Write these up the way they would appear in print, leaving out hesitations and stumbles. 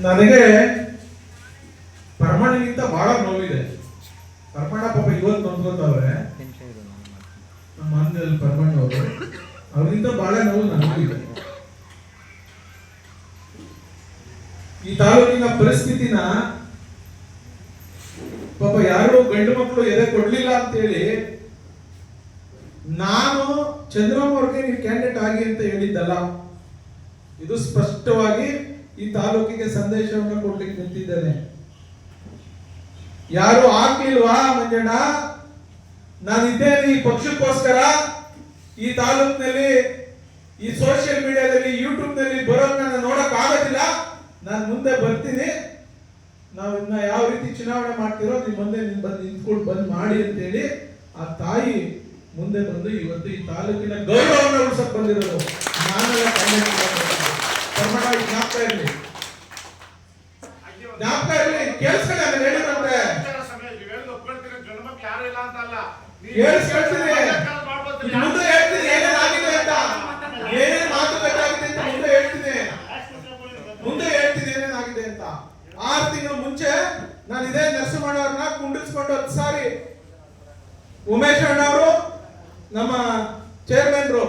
ನನಗೆ ಪರಮಾಣಿಗಿಂತ ಬಹಳ ನೋವಿದೆ. ಪರಮಾಣ ಪಾಪ ಇವತ್ತು ನೊಂದ್ಕೋತಾವ್ರೆ, ನಮ್ಮ ಮನೆಯಲ್ಲಿ ಪರಮಾಣ ಅವರು, ಅವರಿಂದ ಬಹಳ ನೋವು ನನಗಿದೆ. ಈ ತಾಲೂಕಿನ ಪರಿಸ್ಥಿತಿನ ಪಾಪ ಯಾರು ಗಂಡು ಮಕ್ಕಳು ಎದೆ ಕೊಡ್ಲಿಲ್ಲ ಅಂತ ಹೇಳಿ ನಾನು ಚಂದ್ರಮ್ಮ ಅವ್ರಿಗೆ ನೀವು ಕ್ಯಾಂಡಿಡೇಟ್ ಆಗಿ ಅಂತ ಹೇಳಿದ್ದಲ್ಲ. ಇದು ಸ್ಪಷ್ಟವಾಗಿ ಈ ತಾಲೂಕಿಗೆ ಸಂದೇಶವನ್ನು ಕೊಡ್ಲಿಕ್ಕೆ ನಿಂತಿದ್ದೇನೆ. ಯಾರು ಆಗ್ಲಿಲ್ವಾ ಮಂಜಣ್ಣ, ನಾನಿದ್ದೇನೆ ಈ ಪಕ್ಷಕ್ಕೋಸ್ಕರ. ಈ ತಾಲೂಕಿನಲ್ಲಿ ಈ ಸೋಷಿಯಲ್ ಮೀಡಿಯಾದಲ್ಲಿ ಯೂಟ್ಯೂಬ್ ನಲ್ಲಿ ಬರೋದನ್ನ ನಾನು ನೋಡಕ್ ಆಗೋದಿಲ್ಲ, ನಾನು ಮುಂದೆ ಬರ್ತೀನಿ. ನಾವು ಇನ್ನ ಯಾವ ರೀತಿ ಚುನಾವಣೆ ಮಾಡ್ತಿರೋ ನೀವು ಮುಂದೆ ಬಂದು ನಿಂತ್ಕೊಂಡು ಬಂದ್ ಮಾಡಿ ಅಂತೇಳಿ ಆ ತಾಯಿ ಮುಂದೆ ಬಂದು ಇವತ್ತು ಈ ತಾಲೂಕಿನ ಗೌರವವನ್ನು ಉಳಿಸಕ್ ಬಂದಿರೋದು. ನಾನೆಲ್ಲ ಜ್ಞಾಪಕ ಇರಲಿ, ಜ್ಞಾಪಕ ಇರಲಿ, ಕೇಳಿಸ್ಕೊಳ್ಳಿ. ಅದನ್ನ ಹೇಳಿದ್ರಂತೆ ಕೇಳಿಸ್ಕೊಳ್ತೀನಿ, ಮುಂದೆ ಹೇಳ್ತೀನಿ ಏನೇನಾಗಿದೆ ಅಂತ, ಏನೇನ್ ಮಾತುಕತೆ ಆಗಿದೆ ಅಂತ ಮುಂದೆ ಹೇಳ್ತೀನಿ, ಏನೇನಾಗಿದೆ ಅಂತ. 6 ತಿಂಗಳು ಮುಂಚೆ ನಾನು ಇದೇ ನರಸಿಂಹಣ್ಣವ್ರನ್ನ ಕುಂಡಿಸ್ಕೊಂಡು 10 ಸಾರಿ ಉಮೇಶ್ ಅಣ್ಣವರು, ನಮ್ಮ ಚೇರ್ಮನ್ರು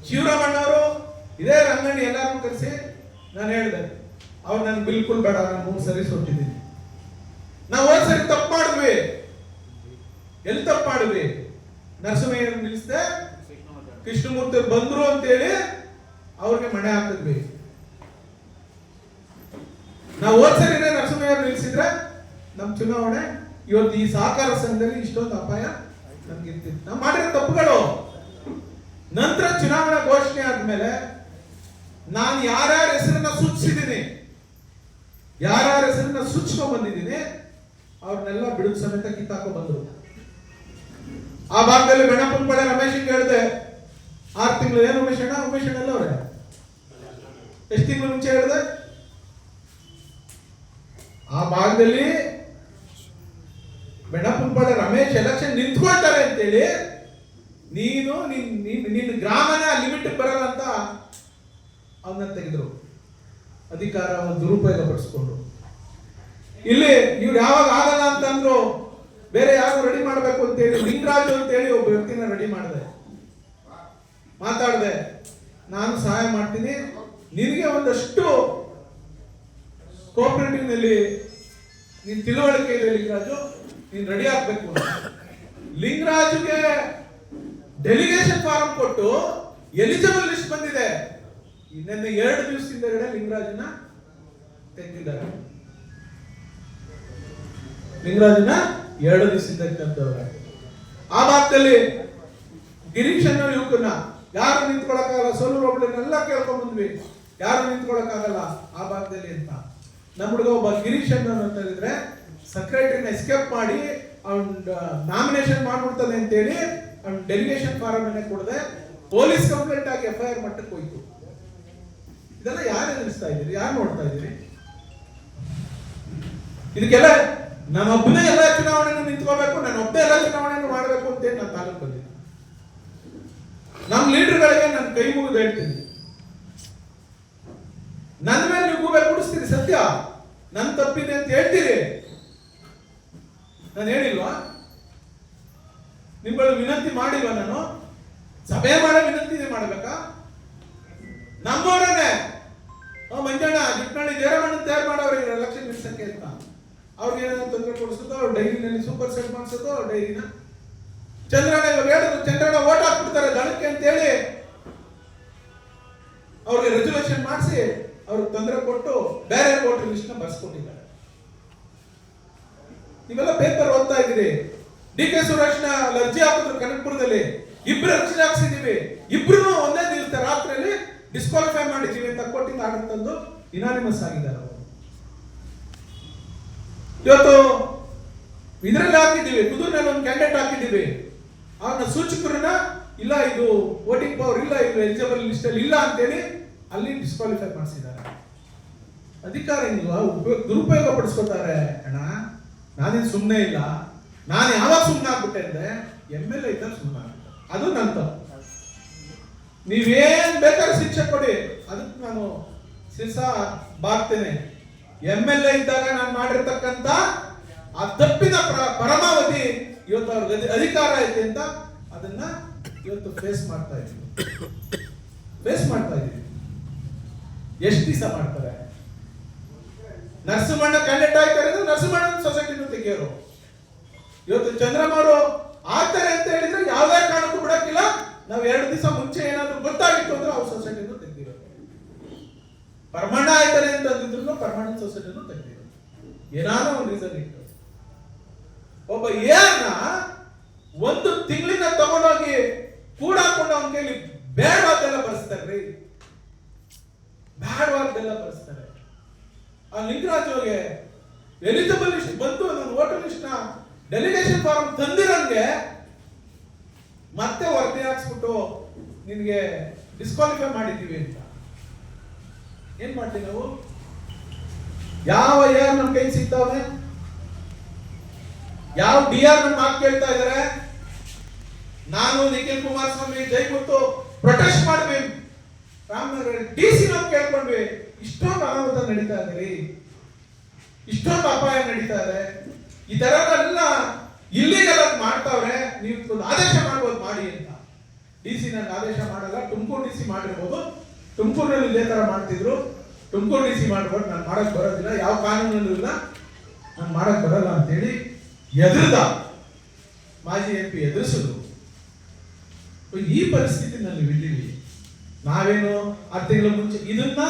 ಶಿವರಾಮಣ್ಣವರು, ಇದೇ ರಂಗಣ್ಣಿ ಎಲ್ಲಾರು ಕರೆಸಿ ನಾನು ಹೇಳಿದೆ, ಅವ್ರು ನನ್ ಬಿಲ್ಕುಲ್ ಬೇಡ, ನಾನು 3 ಸರಿ ಸೋತಿದ್ದೀನಿ. ನಾವು 1 ಸರಿ ತಪ್ಪು ಮಾಡಿದ್ವಿ. ಎಲ್ಲಿ ತಪ್ಪು ಮಾಡಿದ್ವಿ? ನರಸಿಂಹಯ್ಯ ನಿಲ್ಲಿಸಿದೆ, ಕೃಷ್ಣಮೂರ್ತಿ ಬಂದ್ರು ಅಂತೇಳಿ ಅವ್ರಿಗೆ ಮಣೆ ಹಾಕಿದ್ವಿ. ನಾವು 1 ಸರಿ ನರಸಿಂಹಯ್ಯ ನಿಲ್ಲಿಸಿದ್ರೆ ನಮ್ಮ ಚುನಾವಣೆ ಇವತ್ತು ಈ ಸಹಕಾರ ಸಂಘದಲ್ಲಿ ಇಷ್ಟೊಂದು ಅಪಾಯ ನಮ್ಗಿರ್ತಿತ್ತು. ನಾವು ಮಾಡಿರೋ ತಪ್ಪುಗಳು. ನಂತರ ಚುನಾವಣಾ ಘೋಷಣೆ ಆದ್ಮೇಲೆ ನಾನು ಯಾರ್ಯಾರ ಹೆಸರನ್ನ ಸೂಚಿಸಿದ್ದೀನಿ, ಯಾರ್ಯಾರ ಹೆಸರನ್ನ ಸೂಚಿಸ್ಕೊಂಡ್ ಬಂದಿದ್ದೀನಿ, ಅವ್ರನ್ನೆಲ್ಲ ಬಿಡುಗು ಸಮೇತ ಕಿತ್ತಾಕೊ ಬಂದ್ರು. ಆ ಭಾಗದಲ್ಲಿ ಬೆಣಪುಂಪಳೆ ರಮೇಶ್ ಹೇಳಿದೆ, 6 ತಿಂಗಳು ಏನು ಉಮೇಶ್ ಅಣ್ಣ ಎಲ್ಲ ಅವ್ರೆ ಎಷ್ಟು ತಿಂಗಳು ಮುಂಚೆ ಹೇಳಿದೆ, ಆ ಭಾಗದಲ್ಲಿ ಬೆಣಪುಂಪಳೆ ರಮೇಶ್ ಎಲೆಕ್ಷನ್ ನಿಂತ್ಕೊಳ್ತಾರೆ ಅಂತೇಳಿ ನೀನು ನಿನ್ನ ಗ್ರಾಮನೇ ಆ ಲಿಮಿಟ್ ಬರಲ್ಲ ಅಂತ ಅವನ್ನ ತೆಗೆದ್ರು. ಅಧಿಕಾರ ದುರುಪಯೋಗ ಪಡಿಸ್ಕೊಂಡ್ರು. ಇಲ್ಲಿ ಇವ್ರು ಯಾವಾಗ ಆಗಲ್ಲ ಅಂತಂದ್ರು ಬೇರೆ ಯಾರು ರೆಡಿ ಮಾಡಬೇಕು ಅಂತೇಳಿ ಲಿಂಗರಾಜು ಅಂತೇಳಿ ಒಬ್ಬ ವ್ಯಕ್ತಿನ ರೆಡಿ ಮಾಡಿದೆ. ಮಾತಾಡಿದೆ, ನಾನು ಸಹಾಯ ಮಾಡ್ತೀನಿ, ನಿನಗೆ ಒಂದಷ್ಟು ಕೋಆಪರೇಟಿವ್ ನಲ್ಲಿ ನೀನ್ ತಿಳುವಳಿಕೆ ಇದೆ ಲಿಂಗರಾಜು, ನೀನ್ ರೆಡಿ ಆಗ್ಬೇಕು. ಲಿಂಗರಾಜುಗೆ ಡೆಲಿಗೇಷನ್ ಫಾರಂ ಕೊಟ್ಟು ಎಲಿಜಿಬಲ್ ಲಿಸ್ಟ್ ಬಂದಿದೆ. ಇನ್ನೊಂದು 2 ದಿವಸದಿಂದ ಲಿಂಗರಾಜನ ತೆಗೆದಿದ್ದಾರೆ. ಲಿಂಗರಾಜನ 2 ದಿವಸದಿಂದ ತೆಗೆದವ್ರೆ. ಆ ಭಾಗದಲ್ಲಿ ಗಿರೀಶ್ ಅನ್ನೋ ಯುವಕನ ಯಾರು ನಿಂತ್ಕೊಳಕ್ಕಾಗಲ್ಲ, ಸೋಲೂರು ಒಬ್ಬಳನ್ನೆಲ್ಲ ಕೇಳ್ಕೊಂಡ್ ಬಂದ್ವಿ, ಯಾರು ನಿಂತ್ಕೊಳಕ್ಕಾಗಲ್ಲ ಆ ಭಾಗದಲ್ಲಿ ಅಂತ. ನಮ್ಮ ಹುಡುಗ ಒಬ್ಬ ಗಿರೀಶ್ ಅಂತ ಹೇಳಿದ್ರೆ ಸೆಕ್ರೆಟರಿನ ಎಸ್ಕೇಪ್ ಮಾಡಿ ಅವ್ನ ನಾಮಿನೇಷನ್ ಮಾಡ್ಬಿಡ್ತಾನೆ ಅಂತೇಳಿ ಅವ್ನ ಡೆಲಿಗೇಷನ್ ಫಾರಂ ಅನ್ನ ಕೊಡದೆ ಪೊಲೀಸ್ ಕಂಪ್ಲೇಂಟ್ ಆಗಿ FIR ಮಟ್ಟಕ್ಕೆ ಹೋಯ್ತು. ಇದೆಲ್ಲ ಯಾರು ಎದುರಿಸ್ತಾ ಇದ್ದೀರಿ, ಯಾರು ನೋಡ್ತಾ ಇದ್ದೀರಿ? ಇದಕ್ಕೆಲ್ಲ ನಾನೊಬ್ಬನೇ ಎಲ್ಲ ಚುನಾವಣೆಯನ್ನು ನಿಂತ್ಕೋಬೇಕು, ನಾನೊಬ್ಬನೇ ಎಲ್ಲ ಚುನಾವಣೆಯನ್ನು ಮಾಡಬೇಕು ಅಂತೇಳಿ ನಾನು ತಾಲೂಕು ಬಂದಿದ್ದೆ. ನಮ್ಮ ಲೀಡರ್ಗಳಿಗೆ ನಾನು ಕೈ ಮುಗಿದು ಹೇಳ್ತೀನಿ, ನನ್ನ ಮೇಲೆ ನೀವು ಗೂಬೆ ಕುಡಿಸ್ತೀರಿ, ಸತ್ಯ ನನ್ ತಪ್ಪಿದೆ ಅಂತ ಹೇಳ್ತೀರಿ. ನಾನು ಹೇಳಿಲ್ವಾ? ನಿಮ್ಗಳು ವಿನಂತಿ ಮಾಡಿಲ್ವಾ? ನಾನು ಸಭೆ ಮಾಡೋ ವಿನಂತಿ ಮಾಡಬೇಕಾ? ನಮ್ಮವರನ್ನೇ ಮಂಜಣ್ಣ ಜಿಟ್ನಳ್ಳಿ ಜಯರಾಮಣ್ಣ ತಯಾರು ಮಾಡೋರು ಎಲೆಕ್ಷನ್ ನಿಲ್ಸಕ್ಕೆ ಅಂತ ಅವ್ರಿಗೆ ಏನಾದ್ರು ತೊಂದರೆ ಕೊಡಿಸೋದು, ಅವ್ರ ಡೈರಿನಲ್ಲಿ ಸೂಪರ್ ಸೆಟ್ ಮಾಡಿಸೋದು, ಅವ್ರ ಡೈರಿನ ಚಂದ್ರಣ್ಣ ಇವಾಗ ಹೇಳಿದ್ರು, ಚಂದ್ರಣ್ಣ ಓಟ್ ಹಾಕ್ಬಿಡ್ತಾರೆ ದಳಕ್ಕೆ ಅಂತೇಳಿ ಅವ್ರಿಗೆ ರೆಸಲ್ಯೂಷನ್ ಮಾಡಿಸಿ ಅವ್ರಿಗೆ ತೊಂದರೆ ಕೊಟ್ಟು ಬೇರೆ ವೋಟರ್ ಲಿಸ್ಟ್ ನ ಬರ್ಸ್ಕೊಂಡಿದ್ದಾರೆ. ನೀವೆಲ್ಲ ಪೇಪರ್ ಓದ್ತಾ ಇದ್ದೀರಿ. DK ಸುರೇಶ್ನ ಅರ್ಜಿ ಹಾಕಿದ್ರು ಕನಕಪುರದಲ್ಲಿ, 2 ಅರ್ಜಿ ಹಾಕ್ಸಿದೀವಿ, 2 ಒಂದೇ ದಿವಸ ರಾತ್ರಿಯಲ್ಲಿ ಡಿಸ್ಕ್ವಾಲಿಫೈ ಮಾಡಿದೀವಿ ಅಂತ ಕೊಟ್ಟಿದ್ದ ಆರ್ಡರ್ ತಂದು ಇನಾನಿಮಸ್ ಆಗಿದ್ದಾರೆ ಅವರು. ಇವತ್ತು ಇದರಲ್ಲಿ ಹಾಕಿದ್ದೀವಿ, ಕುದೂರಿನಲ್ಲಿ ಒಂದು ಕ್ಯಾಂಡಿಡೇಟ್ ಹಾಕಿದ್ದೀವಿ, ಅವನ ಸೂಚಕರನ್ನ ಇಲ್ಲ ಇದು ವೋಟಿಂಗ್ ಪವರ್ ಇಲ್ಲ, ಇದು ಎಲಿಜಿಬಲ್ ಲಿಸ್ಟ್ ಅಲ್ಲಿ ಇಲ್ಲ ಅಂತೇಳಿ ಅಲ್ಲಿ ಡಿಸ್ಕ್ವಾಲಿಫೈ ಮಾಡಿಸಿದ್ದಾರೆ. ಅಧಿಕಾರ ದುರುಪಯೋಗ ಪಡಿಸ್ಕೊತಾರೆ ಅಣ್ಣ. ನಾನೇನು ಸುಮ್ಮನೆ ಇಲ್ಲ, ನಾನು ಯಾವಾಗ ಸುಮ್ಮನೆ ಆಗ್ಬಿಟ್ಟೆ ಅಂದ್ರೆ MLA ಇದ್ದಾಗ ಸುಮ್ಮನೆ ಆಗ್ಬಿಟ್ಟೆ, ಅದು ನನ್ನ ತಪ್ಪು. ನೀವೇನ್ ಬೇಕಾದ್ರೆ ಶಿಕ್ಷೆ ಕೊಡಿ, ಅದಕ್ಕೆ ನಾನು ಶಿರ್ಸ ಬಾಗ್ತೇನೆ. MLA ಇದ್ದಾಗ ನಾನು ಮಾಡಿರ್ತಕ್ಕಂಥ ಆ ತಪ್ಪಿನ ಪರಮಾವಧಿ ಇವತ್ತು ಅವ್ರಿಗೆ ಅಧಿಕಾರ ಐತೆ ಅಂತ ಅದನ್ನ ಇವತ್ತು ಫೇಸ್ ಮಾಡ್ತಾ ಇದ್ದೀವಿ. ಎಷ್ಟು ದಿವಸ ಮಾಡ್ತಾರೆ? ನರಸಿಂಹಣ್ಣ ಕ್ಯಾಂಡಿಡೇಟ್ ಆಗ್ತಾರೆ ಅಂದ್ರೆ ನರಸಿಂಹಣ್ಣ ಸೊಸೈಟಿನೂ ತೆಗಿಯೋರು. ಇವತ್ತು ಚಂದ್ರಮ್ಮ ಅವರು ಆಗ್ತಾರೆ ಅಂತ ಹೇಳಿದ್ರೆ ಯಾವುದೇ ಕಾರಣಕ್ಕೂ ಬಿಡಕ್ಕಿಲ್ಲ. ನಾವು 2 ದಿವಸ ಮುಂಚೆ ಏನಾದ್ರು ಗೊತ್ತಾಗಿತ್ತು ಅಂದ್ರೆ ಅವ್ರ ಸೊಸೈಟಿನೂ ತೆಗ್ದಿರೋದು. ಪರಮಾಣ ಆಯ್ತಾರೆ ಅಂತ ಅಂದಿದ್ರು ಪರಮಾಣ ಸೊಸೈಟಿನೂ ತೆಗ್ದಿರೋದು. ಏನಾದ್ರು ಒಂದು ರೀಸನ್ ಇತ್ತು. ಒಬ್ಬ ಏರ್ನ 1 ತಿಂಗಳಿನ ತಗೊಂಡೋಗಿ ಕೂಡಾಕೊಂಡು ಅವನ ಕೈಲಿ ಬೇಡವಾದ್ದೆಲ್ಲ ಬರ್ಸ್ತಾರ್ರಿ, ಬೇಡವಾದ್ದೆಲ್ಲ ಬರ್ಸ್ತಾರೆ. ಆ ಲಿಂಗರಾಜ್ಗೆ ಎಲಿಜಿಬಲ್ ಲಿಸ್ಟ್ ಬಂತು, ನನ್ನ ವೋಟರ್ ಲಿಸ್ಟ್ ನ ಡೆಲಿಗೇಷನ್ ಫಾರ್ಮ್ ತಂದಿರಂಗೆ ಮತ್ತೆ ವರದಿ ಹಾಕ್ಸ್ಬಿಟ್ಟು ನಿನ್ಗೆ ಡಿಸ್ಕ್ವಾಲಿಫೈ ಮಾಡಿದ್ದೀವಿ ಅಂತ. ಏನ್ ಮಾಡ್ತೀವಿ ನಾವು? ಯಾವ ಏರ್ ನಮ್ ಕೈ ಸಿಗ್ತಾವೆ? ಯಾವ DR ನಮ್ಮ ಮಾತು ಕೇಳ್ತಾ ಇದಾರೆ? ನಾನು ನಿಖಿಲ್ ಕುಮಾರಸ್ವಾಮಿ ಜೈಗುತ್ತು ಪ್ರೊಟೆಸ್ಟ್ ಮಾಡ್ವಿ, ರಾಮನಗರ DC ನಾವು ಕೇಳ್ಕೊಂಡ್ವಿ. ಇಷ್ಟೊಂದು ಅನಾಹುತ ನಡೀತಾ ಇದೆ, ಇಷ್ಟೊಂದು ಅಪಾಯ ನಡೀತಾ ಇದೆ, ಈ ತರ ಎಲ್ಲ ಇಲ್ಲಿಗೆಲ್ಲ ಮಾಡ್ತಾವ್ರೆ, ನೀವು ಒಂದು ಆದೇಶ ಮಾಡ್ಬೋದು ಮಾಡಿ ಅಂತ. DC ನಂಗೆ ಆದೇಶ ಮಾಡಲ್ಲ, ತುಮಕೂರು DC ಮಾಡಿರ್ಬೋದು, ತುಮಕೂರಿನಲ್ಲಿ ಇದೇ ತರ ಮಾಡ್ತಿದ್ರು, ತುಮಕೂರು DC ಮಾಡ್ಬೋದು, ನಾನು ಮಾಡಕ್ ಬರೋದಿಲ್ಲ, ಯಾವ ಕಾನೂನಲ್ಲೂ ಇಲ್ಲ, ನಾನು ಮಾಡಕ್ ಬರಲ್ಲ ಅಂತೇಳಿ ಎದುರ್ದ ಮಾಜಿ MP ಎದುರಿಸಿದ್ರು. ಈ ಪರಿಸ್ಥಿತಿನಲ್ಲಿ ಇದ್ದೀವಿ. ನಾವೇನು 6 ತಿಂಗಳ ಮುಂಚೆ ಇದನ್ನ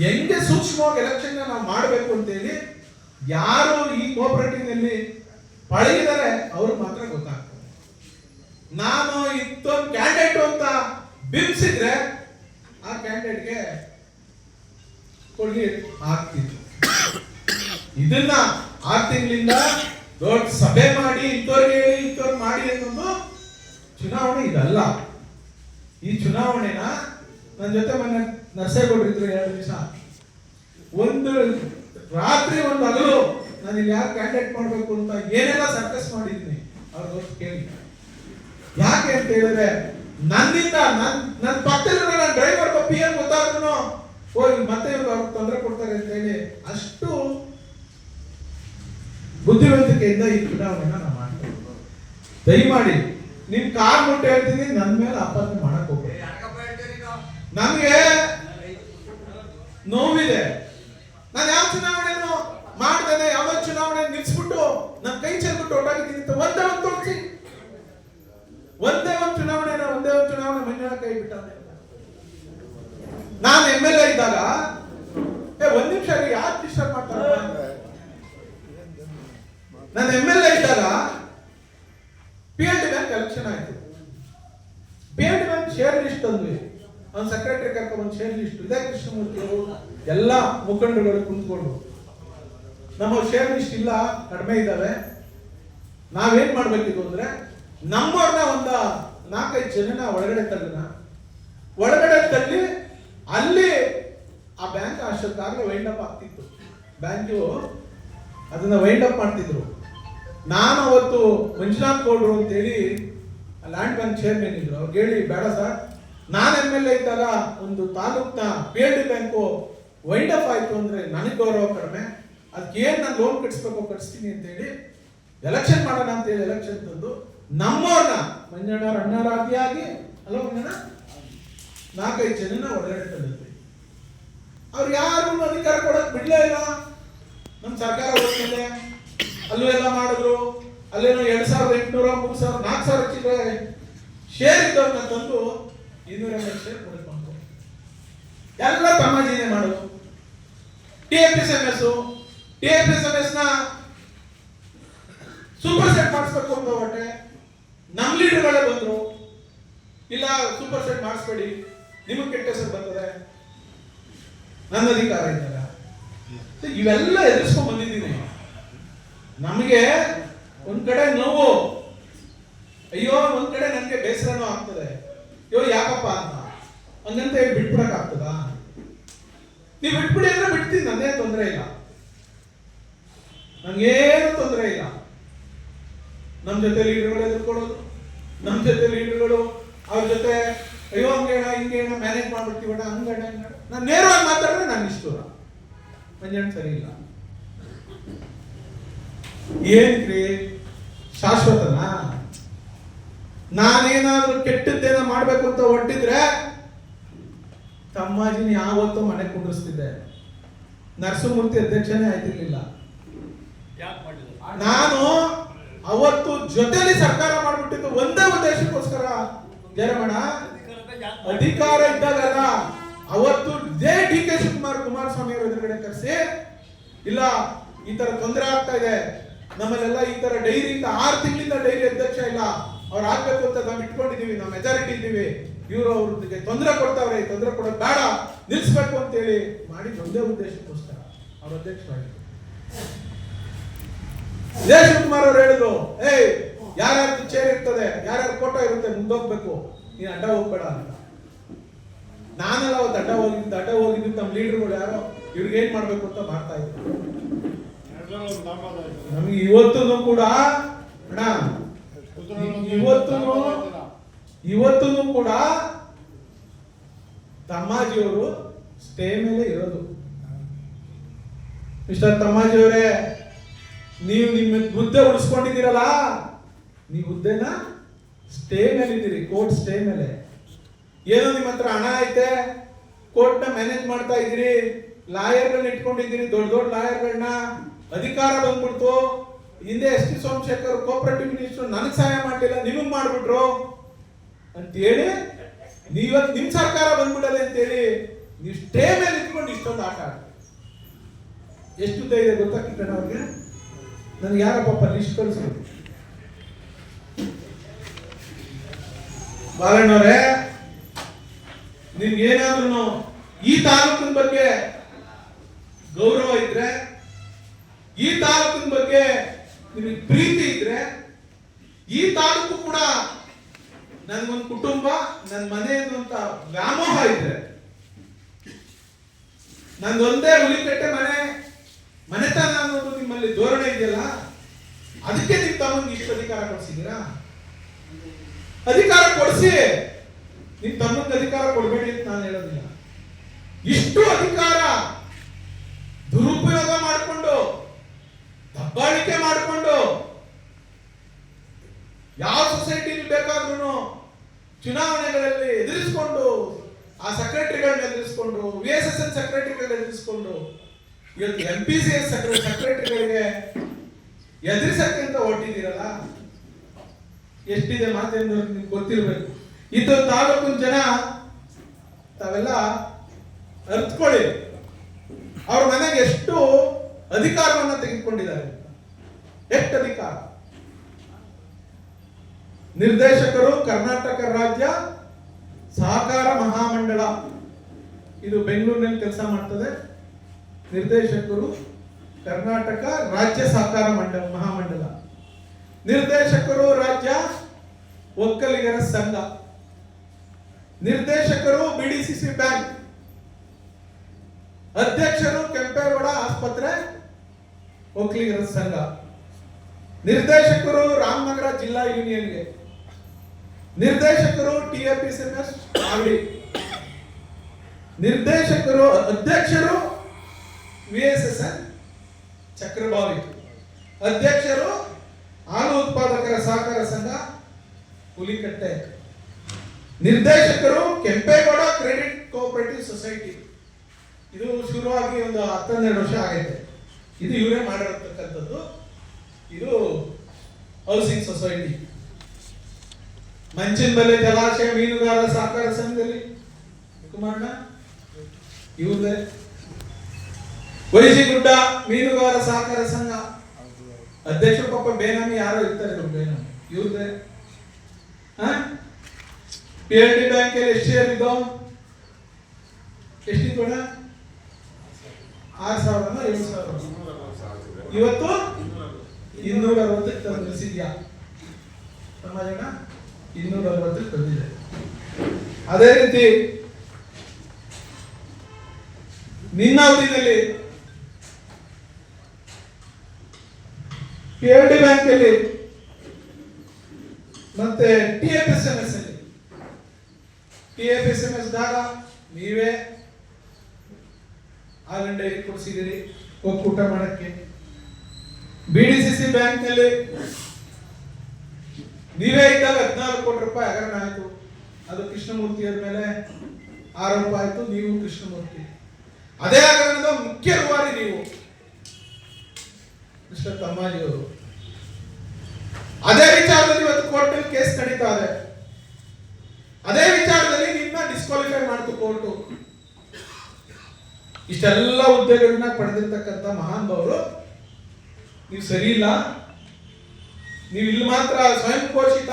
ಹೆಂಗೆ ಸೂಕ್ಷ್ಮವಾಗಿ ಎಲೆಕ್ಷನ್ ನಾವು ಮಾಡಬೇಕು ಅಂತೇಳಿ ಯಾರು ಈ ಕೋಆಪರೇಟಿವ್ ನಲ್ಲಿ ಪಳಗಿದ್ದಾರೆ ಅವ್ರು ಮಾತ್ರ ಗೊತ್ತಾಗ್ತದೆ. ನಾನು ಇತ್ತೊಂದು ಕ್ಯಾಂಡಿಡೇಟ್ ಅಂತ ಬಿಂಬಿಸಿದ್ರೆ ಆ ಕ್ಯಾಂಡಿಡೇಟ್ಗೆ ಕೊಡುಗೆ ಆಗ್ತಿತ್ತು. ಇದನ್ನ 6 ತಿಂಗಳಿಂದ ದೊಡ್ಡ ಸಭೆ ಮಾಡಿ ಇಂಥವ್ರಿಗೆ ಹೇಳಿ ಇಂಥವ್ರು ಮಾಡಿ ಅನ್ನೋದು ಚುನಾವಣೆ ಇದಲ್ಲ. ಈ ಚುನಾವಣೆನ ನನ್ನ ಜೊತೆ ಮೊನ್ನೆ ನರಸೇಗೌಡರು ಇದ್ರು 2 ದಿವಸ, ಒಂದು ರಾತ್ರಿ ಒಂದು ಹಗಲು ನಾನು ಇಲ್ಲಿ ಯಾರು ಕ್ಯಾಂಡಿಡೇಟ್ ಮಾಡಬೇಕು ಅಂತ ಏನೆಲ್ಲ ಸರ್ಕಸ್ ಮಾಡಿದ್ದೀನಿ ಅವ್ರು ಕೇಳಿ. ಯಾಕೆ ಅಂತ ಹೇಳಿದ್ರೆ ನನ್ನಿಂದ ನನ್ನ ಪಕ್ಕದಲ್ಲಿರೋ ನನ್ನ ಡ್ರೈವರ್ PM ಗೊತ್ತಾದ್ರು ಹೋಗಿ ಮತ್ತೆ ಇವ್ರು ಅವ್ರಿಗೆ ತೊಂದರೆ ಕೊಡ್ತಾರೆ ಅಂತ ಹೇಳಿ ಅಷ್ಟು ಬುದ್ಧಿವಂತಿಕೆಯಿಂದ ಈ ಚುನಾವಣೆನ ನಾವು ಮಾಡ್ತೀವಿ. ದಯಮಾಡಿ ನಿಮ್ ಕಾರ್ ಮುಟ್ಟು ಹೇಳ್ತೀನಿ, ನನ್ನ ಮೇಲೆ ಅಪಾದನೆ ಮಾಡಕ್ ಹೋಗ್ಬೇಡಿ. ನಮ್ಗೆ ನೋವಿದೆ. ನಾನು ಯಾವ ಚುನಾವಣೆಯನ್ನು ಮಾಡ್ದೇನೆ, ಯಾವ ಚುನಾವಣೆ ನಿಲ್ಸ್ಬಿಟ್ಟು ನನ್ನ ಕೈ ಚೆಲ್ಬಿಟ್ಟು ಹೊರಟಾಗಿದ್ದೀನಿ ಅಂತ ಒಂದೇ ಒಂದು ತೋರಿಸಿ. ಒಂದೇ ಒಂದು ಚುನಾವಣೆ ಮಂಜಣ್ಣ ಕೈ ಬಿಟ್ಟವನೆ. ನಾನು MLA ಇದ್ದಾಗ ಒಂದ್ ನಿಮಿಷ ಯಾಕೆ ಡಿಸ್ಟರ್ಬ್ ಮಾಡ್ತಾರೆ? ನಾನು MLA ಇದ್ದಾಗ PNB ಬ್ಯಾಂಕ್ ಎಲೆಕ್ಷನ್ ಆಯ್ತು. PNB ಬ್ಯಾಂಕ್ ಶೇರ್ ಲಿಸ್ಟ್ ತಂದ್ವಿ, ಅವ್ನ ಸೆಕ್ರೆಟರಿ ಕರ್ಕೊಂಡು ಒಂದು ಶೇರ್ ಲಿಸ್ಟ್ ಇದೆ. ಕೃಷ್ಣಮೂರ್ತಿ ಅವರು ಎಲ್ಲ ಮುಖಂಡರುಗಳು ಕುಂತ್ಕೊಂಡು ನಮ್ಮ ಶೇರ್ ಲಿಸ್ಟ್ ಇಲ್ಲ, ಕಡಿಮೆ ಇದ್ದಾವೆ, ನಾವೇನ್ ಮಾಡ್ಬೇಕಿತ್ತು ಅಂದ್ರೆ ನಮ್ಮವ್ರನ್ನ ಒಂದು 4-5 ಜನನ ಒಳಗಡೆ ತಳ್ಳಿ ಅಲ್ಲಿ ಆ ಬ್ಯಾಂಕ್ ಅಷ್ಟೊತ್ತಾಗಲೇ ವೈಂಡ್ ಅಪ್ ಆಗ್ತಿತ್ತು. ಬ್ಯಾಂಕು ಅದನ್ನ ವೈಂಡ್ ಅಪ್ ಮಾಡ್ತಿದ್ರು. ನಾನು ಅವತ್ತು ಮಂಜುನಾಥ್ ಗೌಡ್ರು ಅಂತೇಳಿ ಲ್ಯಾಂಡ್ ಬ್ಯಾಂಕ್ ಚೇರ್ಮನ್ ಇದ್ರು, ಅವ್ರಿಗೆ ಹೇಳಿ ಬೇಡ ಸರ್, ನಾನು MLA ಇದ್ದಾಗ ಒಂದು ತಾಲೂಕ್ನ PNB ಬ್ಯಾಂಕು ವೈಂಡ್ ಅಪ್ ಆಯ್ತು ಅಂದ್ರೆ ನನಗೆ ಗೌರವ ಕಡಿಮೆ, ಅದಕ್ಕೆ ಏನ್ ನಾನು ಲೋನ್ ಕಟ್ಸ್ತೀನಿ ಅಂತ ಹೇಳಿ ಎಲೆಕ್ಷನ್ ಮಾಡೋಣ ಅಂತ ಹೇಳಿ ಎಲೆಕ್ಷನ್ ತಂದು ನಮ್ಮವ್ರನ್ನ ಮಂಜಣ್ಣ ಅಣ್ಣರ ಆಗಿ ಅಲ್ಲ ಮಂಜಣ್ಣ 4-5 ಜನನ ಒಳಗಡೆ ತಂದಿದ್ವಿ. ಅವ್ರು ಯಾರು ಅಧಿಕಾರ ಕೊಡಕ್ ಬಿಡ್ಲೇ ಇಲ್ಲ. ನಮ್ಮ ಸರ್ಕಾರ ಹೋದ್ಮೇಲೆ ಅಲ್ಲೂ ಎಲ್ಲ ಮಾಡಿದ್ರು. ಅಲ್ಲೇನೋ 2,800 3,000 4,000 ಚಿಲ್ಲರೆ ಶೇರ್ ಇದ್ದವ್ರನ್ನ ತಂದು 250 ಶೇರ್ ಕೊಡ್ಕೊಂಡು ಎಲ್ಲ ತಮಾಜಿನೇ ಮಾಡೋದು. TFSMS ನ ಸೂಪರ್ ಸೆಟ್ ಮಾಡಿಸ್ಬೇಕು ಅಂತ ಹೊಟ್ಟೆ ನಮ್ ಲೀಡರ್ಗಳೇ ಬಂದ್ರು, ಇಲ್ಲ ಸೂಪರ್ ಸೆಟ್ ಮಾಡಿಸ್ಬೇಡಿ, ನಿಮಗೆ ಕೆಟ್ಟ ಹೆಸರು ಬರ್ತದೆ, ನನ್ನ ಅಧಿಕಾರ ಇದ್ದಾಗ ಇವೆಲ್ಲ ಎದುರಿಸ್ಕೊಂಡ್ ಬಂದಿದ್ದೀನಿ. ನಮಗೆ ಒಂದ್ ಕಡೆ ನೋವು, ಅಯ್ಯೋ ಒಂದ್ ಕಡೆ ನನ್ಗೆ ಬೇಸರನೂ ಆಗ್ತದೆ, ಅಯ್ಯೋ ಯಾಕಪ್ಪ ಅಂತ ಹಂಗಂತ ಹೇಳಿ ಬಿಟ್ಬಿಡಕ್ ಆಗ್ತದ? ನೀವು ಬಿಟ್ಬಿಡಿ ಅಂದ್ರೆ ಬಿಡ್ತೀನಿ, ನಂದೇ ತೊಂದರೆ ಇಲ್ಲ, ನಂಗೇನು ತೊಂದರೆ ಇಲ್ಲ. ನಮ್ ಜೊತೆ ಲೀಡರ್ಗಳು ಎದುರ್ಕೊಳ್ಳೋದು, ನಮ್ ಜೊತೆ ಲೀಡರ್ಗಳು ಅವ್ರ ಜೊತೆ ಅಯ್ಯೋ ಹಂಗೇಣ ಹಿಂಗೇಣ ಮ್ಯಾನೇಜ್ ಮಾಡ್ಬಿಡ್ತೀವಣ್ಣ ಹಂಗಣ್ಣ. ನಾನು ನೇರವಾಗಿ ಮಾತಾಡಿದ್ರೆ ನಾನು ಇಷ್ಟ ಮಂಜಣ್ಣ ಸರಿ ಇಲ್ಲ. ಏನ್ರಿ ಶಾಶ್ವತನಾ? ನಾನೇನಾದ್ರೂ ಕೆಟ್ಟದ್ದೇನ ಮಾಡ್ಬೇಕು ಅಂತ ಹೊಟ್ಟಿದ್ರೆ ತಮ್ಮಾಜಿನ ಯಾವತ್ತೂ ಮನೆ ಕುಂಡ್ರಿಸ್ತಿದ್ದೆ. ನರಸಿಂಹಮೂರ್ತಿ ಅಧ್ಯಕ್ಷನೇ ಆಯ್ತಿರ್ಲಿಲ್ಲ. ನಾನು ಅವತ್ತು ಜೊತೆಲಿ ಸರ್ಕಾರ ಮಾಡ್ಬಿಟ್ಟಿದ್ದು ಒಂದೇ ಉದ್ದೇಶಕ್ಕೋಸ್ಕರ. ಜಯರಮಣ ಅಧಿಕಾರ ಇದ್ದಾಗಲ್ಲ, ಅವತ್ತು J D K Shivakumar Kumaraswamy ಅವರ ಎದುರುಗಡೆ ಕರೆಸಿ, ಇಲ್ಲ ಈ ತರ ತೊಂದರೆ ಆಗ್ತಾ ಇದೆ, ನಮ್ಮಲ್ಲೆಲ್ಲ ಈ ತರ ಡೈರಿಯಿಂದ 6 ತಿಂಗಳಿಂದ ಡೈರಿ ಅಧ್ಯಕ್ಷ ಇಲ್ಲ, ಅವ್ರು ಆಗ್ಬೇಕು ಅಂತ ನಾವು ಇಟ್ಕೊಂಡಿದೀವಿ, ನಾವು ಮೆಜಾರಿಟಿ ಇದ್ದೀವಿ, ಇವರು ಅವ್ರಿಗೆ ತೊಂದರೆ ಕೊಡ್ತಾವ್ರೆ, ತೊಂದರೆ ಕೊಡೋದು ಬೇಡ, ನಿಲ್ಸ್ಬೇಕು ಅಂತ ಹೇಳಿ ಮಾಡಿ ಒಂದೇ ಉದ್ದೇಶಕ್ಕೋಸ್ಕರ ಅವ್ರ ಅಧ್ಯಕ್ಷ ಮಾಡಿದ್ರು. ಜೆ ಶಿವಕುಮಾರ್ ಅವ್ರು ಹೇಳಿದ್ರು, ಯಾರ್ಯಾರ್ದು ಚೇರ್ ಇರ್ತದೆ, ಯಾರ್ಯಾರ ಫೋಟೋ ಇರುತ್ತೆ, ಮುಂದೋಗ್ಬೇಕು, ನೀನ್ ಅಡ್ಡ ಹೋಗ್ಬೇಡ ಅಂತ. ನಾನೆಲ್ಲ ಅವತ್ತು ಅಡ್ಡ ಹೋಗಿದ್ದು ನಮ್ಮ ಲೀಡರ್ಗಳು ಯಾರೋ ಇವ್ರಿಗೆ ಏನ್ ಮಾಡ್ಬೇಕು ಅಂತ ಮಾಡ್ತಾ ಇದ್ರು. ನಮ್ಗೆ ಇವತ್ತು ಕೂಡ ಅಣ್ಣ, ಇವತ್ತು ಕೂಡ ತಮ್ಮಾಜಿಯವರು ಸ್ಟೇ ಮೇಲೆ ಇರೋದು. ಮಿಸ್ಟರ್ ತಮ್ಮಾಜಿಯವರೇ, ನೀವು ನಿಮ್ಮ ಹುದ್ದೆ ಉಳಿಸ್ಕೊಂಡಿದ್ದೀರಲ್ಲ, ನೀವು ಹುದ್ದೆನ ಸ್ಟೇ ಮೇಲೆ ಇದ್ದೀರಿ, ಕೋರ್ಟ್ ಸ್ಟೇ ಮೇಲೆ. ಏನೋ ನಿಮ್ಮ ಹತ್ರ ಹಣ ಐತೆ, ಕೋರ್ಟ್ ನ ಮ್ಯಾನೇಜ್ ಮಾಡ್ತಾ ಇದ್ದೀರಿ, ಲಾಯರ್ಗಳನ್ನ ಇಟ್ಕೊಂಡಿದ್ದೀರಿ, ದೊಡ್ಡ ದೊಡ್ಡ ಲಾಯರ್ಗಳನ್ನ, ಅಧಿಕಾರ ಬಂದ್ಬಿಡ್ತು. ಹಿಂದೆ S T Somashekar cooperative minister ನನಗೆ ಸಹಾಯ ಮಾಡಲಿಲ್ಲ, ನಿಮಗ್ ಮಾಡ್ಬಿಟ್ರು ಅಂತ ಹೇಳಿ ನೀವತ್ತು ನಿಮ್ ಸರ್ಕಾರ ಬಂದ್ಬಿಡದೆ ಅಂತ ಹೇಳಿ ನೀವು ಸ್ಟೇ ಮೇಲೆ ಇಟ್ಕೊಂಡು ಇಷ್ಟೊಂದು ಆಟ ಆಡ್ತೀವಿ. ಎಷ್ಟು ಧೈರ್ಯ ಗೊತ್ತಾ ಕಿಟ್ಟಣ ಅವ್ರಿಗೆ? ನನಗೆ ಯಾರಪ್ಪ ಲಿಸ್ಟ್ ಕಳಿಸ್ಬೇಕು. ಬಾಲಣ್ಣವ್ರೆ, ನಿಮ್ಗೆ ಏನಾದ್ರೂ ಈ ತಾಲೂಕಿನ ಬಗ್ಗೆ ಗೌರವ ಇದ್ರೆ, ಈ ತಾಲೂಕಿನ ಬಗ್ಗೆ ನಿಮಗೆ ಪ್ರೀತಿ ಇದ್ರೆ, ಈ ತಾಲೂಕು ಕೂಡ ನನ್ಗೊಂದು ಕುಟುಂಬ, ನನ್ನ ಮನೆ ಅನ್ನುವಂತ ವ್ಯಾಮೋಹ ಇದ್ರೆ, ನಂದೊಂದೇ ಹುಲಿಕಟ್ಟೆ ಮನೆತನ ಅನ್ನೋದು ನಿಮ್ಮಲ್ಲಿ ಧೋರಣೆ ಇದೆಯಲ್ಲ, ಅದಕ್ಕೆ ನೀವು ತಮ್ಮಂಗೆ ಇಷ್ಟು ಅಧಿಕಾರ ಕೊಡಿಸಿದ್ದೀರಾ. ಅಧಿಕಾರ ಕೊಡಿಸಿ, ನಿಮ್ ತಮ್ಮಂಗೆ ಅಧಿಕಾರ ಕೊಡಬೇಡಿ ಅಂತ ನಾನು ಹೇಳೋದಿಲ್ಲ. ಇಷ್ಟು ಅಧಿಕಾರ ದುರುಪಯೋಗ ಮಾಡಿಕೊಂಡು, ದಬ್ಬಾಳಿಕೆ ಮಾಡಿಕೊಂಡು, ಯಾವ ಸೊಸೈಟಿಲಿ ಬೇಕಾದ್ರೂ ಚುನಾವಣೆಗಳಲ್ಲಿ ಎದುರಿಸಿಕೊಂಡು, ಆ ಸೆಕ್ರೆಟರಿಗಳನ್ನ ಎದುರಿಸಿಕೊಂಡು, VSSN ಸೆಕ್ರೆಟರಿಗಳನ್ನ ಎದುರಿಸಿಕೊಂಡು, ಇವತ್ತು MPCS ಸೆಕ್ರೆಟರಿಗಳಿಗೆ ಎದುರಿಸಕ್ಕೆ ಅಂತ ಹೊರಟಿದ್ದೀರಲ್ಲ, ಎಷ್ಟಿದೆ ಮಾತೇನು ನಿಮ್ಗೆ ಗೊತ್ತಿರಬೇಕು. ಇದು ತಾಲೂಕಿನ ಜನ ತಾವೆಲ್ಲ ಅರ್ಥಕೊಳ್ಳಿ, ಅವ್ರ ಮನೆಗೆ ಎಷ್ಟು ಅಧಿಕಾರವನ್ನ ತೆಗೆದುಕೊಂಡಿದ್ದಾರೆ. ಎಷ್ಟು ಅಧಿಕಾರ? ನಿರ್ದೇಶಕರು ಕರ್ನಾಟಕ ರಾಜ್ಯ ಸಹಕಾರ ಮಹಾಮಂಡಳ, ಇದು ಬೆಂಗಳೂರಿನಲ್ಲಿ ಕೆಲಸ ಮಾಡ್ತದೆ. ನಿರ್ದೇಶಕರು ಕರ್ನಾಟಕ ರಾಜ್ಯ ಸಹಕಾರ ಮಹಾಮಂಡಲ, ನಿರ್ದೇಶಕರು ರಾಜ್ಯ ಒಕ್ಕಲಿಗರ ಸಂಘ, ನಿರ್ದೇಶಕರು BDCC ಬ್ಯಾಂಕ್, ಅಧ್ಯಕ್ಷರು ಕೆಂಪೇಗೌಡ ಆಸ್ಪತ್ರೆ ಒಕ್ಕಲಿಗರ ಸಂಘ, ನಿರ್ದೇಶಕರು ರಾಮನಗರ ಜಿಲ್ಲಾ ಯೂನಿಯನ್ಗೆ, ನಿರ್ದೇಶಕರು TAPSMS ಆಗಲಿ, ನಿರ್ದೇಶಕರು ಅಧ್ಯಕ್ಷರು VSSN ಚಕ್ರಬಾವಿ, ಅಧ್ಯಕ್ಷರು ಹಾಲು ಉತ್ಪಾದಕರ ಸಹಕಾರ ಸಂಘ ಹುಲಿಕಟ್ಟೆ, ನಿರ್ದೇಶಕರು ಕೆಂಪೇಗೌಡ ಕ್ರೆಡಿಟ್ ಕೋಆಪರೇಟಿವ್ ಸೊಸೈಟಿ. ಇದು ಶುರುವಾಗಿ ಒಂದು 12 ವರ್ಷ ಆಗೈತೆ. ಇದು ಇವರೇ ಮಾಡಿರತಕ್ಕಂಥದ್ದು. ಇದು ಹೌಸಿಂಗ್ ಸೊಸೈಟಿ. ಮಂಚಿನಬೆಲೆ ಜಲಾಶಯ ಮೀನುಗಾರ ಸಹಕಾರ ಸಂಘದಲ್ಲಿ ಕುಮಾರಣ್ಣ ಇವ್ರದೇ. ವೈಜಿಗುಡ್ಡ ಮೀನುಗಾರ ಸಹಕಾರ ಸಂಘ ಅಧ್ಯಕ್ಷ ಪಾಪ ಬೇನಾಮಿ ಯಾರೋ ಇರ್ತಾರೆ, ಬೇನಾಮಿ ಇವ್ರದೇ. PLD ಬ್ಯಾಂಕ್ ಅಲ್ಲಿ ಎಷ್ಟು ಶೇರ್ ಇದ್ದೋ? ಎಷ್ಟಿತ್ತು ಬೇಡ? 6,000 7,000. ಇವತ್ತು 260 ತಂದಿದ್ಯಾ ಸಮಾಜನ? 260 ತಂದಿದೆ. ಅದೇ ರೀತಿ ನಿನ್ನ ಅವಧಿಯಲ್ಲಿ PLD ಬ್ಯಾಂಕ್ ಅಲ್ಲಿ ಮತ್ತೆ TAPSMS ಅಲ್ಲಿ, TAPSMS ದಾಗ ನೀವೇ ಹಾಲನ್ನ ಡೈರಿ ಕೊಡಿಸಿದಿರಿ ಒಕ್ಕೂಟ ಮಾಡಕ್ಕೆ. BDCC ಬ್ಯಾಂಕ್ನಲ್ಲಿ ನೀವೇ ಇದ್ದಾಗ 14 ಕೋಟಿ ರೂಪಾಯಿ ಹಗರಣ ಆಯ್ತು. ಅದು ಕೃಷ್ಣಮೂರ್ತಿ ಅವ್ರ ಮೇಲೆ ಆರೋಪ ಆಯ್ತು. ನೀವು ಕೃಷ್ಣಮೂರ್ತಿ, ಅದೇ ಹಗರಣದ ಮುಖ್ಯ ರೂವಾರಿ ನೀವು ಮಿಸ್ಟರ್ ತಮ್ಮಾಜಿ ಅವರು. ಅದೇ ವಿಚಾರದಲ್ಲಿ ಇವತ್ತು ಕೋರ್ಟ್ ಕೇಸ್ ನಡೀತಾ ಇದೆ. ಅದೇ ವಿಚಾರದಲ್ಲಿ ನಿನ್ನ ಡಿಸ್ಕ್ವಾಲಿಫೈ ಮಾಡ್ತು ಕೋರ್ಟು. ಇಷ್ಟೆಲ್ಲ ಹುದ್ದೆಗಳನ್ನ ಪಡೆದಿರ್ತಕ್ಕಂಥ ಮಹಾನ್ ಅವರು ನೀವು ಸರಿ ಇಲ್ಲ. ನೀವು ಇಲ್ಲಿ ಮಾತ್ರ ಸ್ವಯಂ ಘೋಷಿತ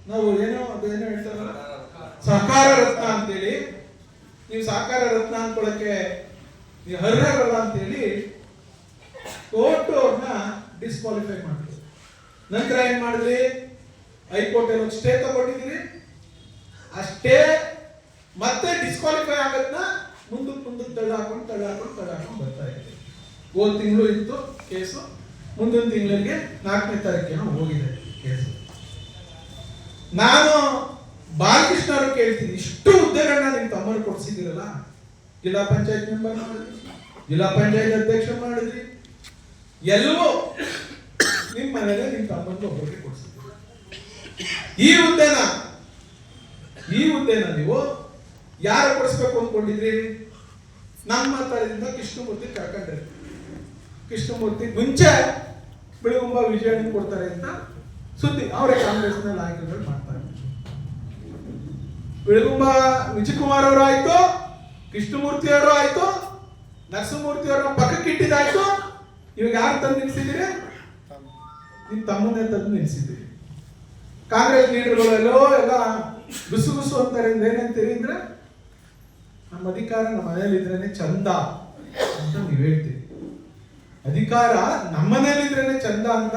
ನಾವು ಅದೇನೋ ಹೇಳ್ತಾರಲ್ಲ ಸಹಕಾರ ರತ್ನ ಅಂತೇಳಿ, ನೀವು ಸಹಕಾರ ರತ್ನ ಅನ್ಕೊಳಕ್ಕೆ ನೀವು ಅರ್ಹರಲ್ಲ ಅಂತೇಳಿ ಕೋರ್ಟ್ ಅವ್ರನ್ನ ಡಿಸ್ಕ್ವಾಲಿಫೈ ಮಾಡಿದ್ರು. ನಂತರ ಏನ್ ಮಾಡಿದ್ರಿ? ಹೈಕೋರ್ಟ್ ಅಲ್ಲಿ ಸ್ಟೇ ತಗೊಂಡಿದ್ದೀರಿ. ಆ ಸ್ಟೇ ಮತ್ತೆ ಡಿಸ್ಕ್ವಾಲಿಫೈ ಆಗದ್ನ ಮುಂದಕ್ಕೆ ತಳ್ಳಾಕೊಂಡು ಬರ್ತಾ ಇದೆ. ಹೋದ ತಿಂಗಳು ಇತ್ತು ಕೇಸು, ಮುಂದಿನ ತಿಂಗಳಿಗೆ 4ನೇ ತಾರೀಕೇನೋ ಹೋಗಿದೆ ಕೇಸು. ನಾನು ಬಾಲಕೃಷ್ಣ ಅವರು ಕೇಳ್ತೀನಿ, ಇಷ್ಟು ಹುದ್ದೆಗಳನ್ನ ನಿಮ್ ತಮ್ಮರು ಕೊಡ್ಸಿದಿರಲ್ಲ, ಜಿಲ್ಲಾ ಪಂಚಾಯತ್ ಮೆಂಬರ್ ಮಾಡಿದ್ರಿ, ಜಿಲ್ಲಾ ಪಂಚಾಯತ್ ಅಧ್ಯಕ್ಷ ಮಾಡಿದ್ರಿ, ಎಲ್ಲವೂ ನಿಮ್ ಮನೇಲೆ ನಿಮ್ ತಮ್ಮನಿಗೆ ಒಬ್ಬರಿಗೆ ಕೊಡ್ಸಿದ್ರಿ. ಈ ಹುದ್ದೆನ ನೀವು ಯಾರು ಕೊಡಿಸ್ಬೇಕು ಅಂದ್ಕೊಂಡಿದ್ರಿ? ನಮ್ಮ ತರದಿಂದ ಕೃಷ್ಣಮೂರ್ತಿ ಕರ್ಕೊಂಡ್ರಿ. ಕೃಷ್ಣಮೂರ್ತಿ ಮುಂಚೆ ಬೆಳಗುಂಬ ವಿಜಯಣ್ಣ ಕೊಡ್ತಾರೆ ಅಂತ ಸುದ್ದಿ, ಅವರೇ ಕಾಂಗ್ರೆಸ್ನ ನಾಯಕರುಗಳು ಮಾಡ್ತಾರೆ. ಬೆಳಗುಂಬ ವಿಜಯಕುಮಾರ್ ಅವರು ಆಯ್ತು, ಕೃಷ್ಣಮೂರ್ತಿ ಅವರು ಆಯ್ತು, ನರಸಿಂಹಮೂರ್ತಿ ಅವರ ಪಕ್ಕಕ್ಕೆ ಇಟ್ಟಿದ್ದಾಯ್ತು. ಇವಾಗ ಯಾರು ತಂದು ನಿಲ್ಸಿದ್ದೀರಿ? ನಿಮ್ ತಮ್ಮನೇ ತಂದು ನಿಲ್ಸಿದ್ದೀರಿ. ಕಾಂಗ್ರೆಸ್ ಲೀಡರ್ಗಳೆಲ್ಲೋ ಎಲ್ಲ ಗುಸು ಅಂತಾರೆ. ಏನಂತೀರಿ ಅಂದ್ರೆ, ನಮ್ಮ ಅಧಿಕಾರ ನಮ್ಮ ಮನೇಲಿ ಇದ್ರೇನೆ ಚಂದ ಅಂತ ನೀವ್ ಹೇಳ್ತೀರಿ. ಅಧಿಕಾರ ನಮ್ಮ ಮನೇಲಿ ಇದ್ರೇನೆ ಚಂದ ಅಂತ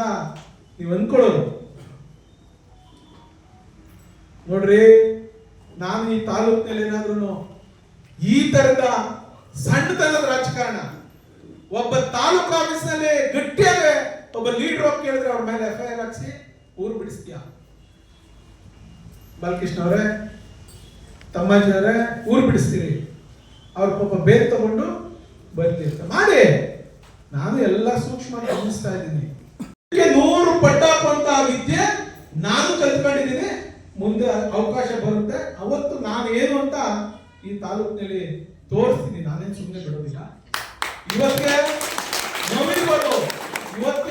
ನೀವ್ ಅನ್ಕೊಳ್ಳೋದು. ನೋಡ್ರಿ, ನಾನು ಈ ತಾಲೂಕಿನಲ್ಲಿ ಏನಾದ್ರೂ ಈ ತರದ ಸಣ್ಣತನದ ರಾಜಕಾರಣ, ಒಬ್ಬ ತಾಲೂಕು ಆಫೀಸ್ ನಲ್ಲಿ ಗಟ್ಟಿಯಾಗಿ ಒಬ್ಬ ಲೀಡರ್ ಹೋಗಿ ಕೇಳಿದ್ರೆ ಅವ್ರ ಮೇಲೆ FIR ಹಾಕ್ಸಿ ಊರು ಬಿಡಿಸ್ತೀಯ? ಬಾಲಕೃಷ್ಣ ಅವರೇ, ತಮ್ಮಾಜಿ ಅವರೇ, ಊರು ಬಿಡಿಸ್ತೀರಿ. ಅವ್ರ ಪಾಪ ಬೇರೆ ತಗೊಂಡು ಬರ್ತಿರ್ತಾರೆ ಮಾಡಿ. ನಾನು ಎಲ್ಲ ಸೂಕ್ಷ್ಮ ಗಮನಿಸ್ತಾ ಇದ್ದೀನಿ. 100 ಪಟ್ಟಾಪಂತ ವಿದ್ಯೆ ನಾನು ಕಲ್ತ್ಕೊಂಡಿದ್ದೀನಿ. ಮುಂದೆ ಅವಕಾಶ ಬರುತ್ತೆ, ಅವತ್ತು ನಾನು ಏನು ಅಂತ ಈ ತಾಲೂಕಿನಲ್ಲಿ ತೋರಿಸ್ತೀನಿ. ನಾನೇನು ಸುಮ್ಮನೆ ಬಿಡೋದಿಲ್ಲ. ಇವತ್ತಿಗೆ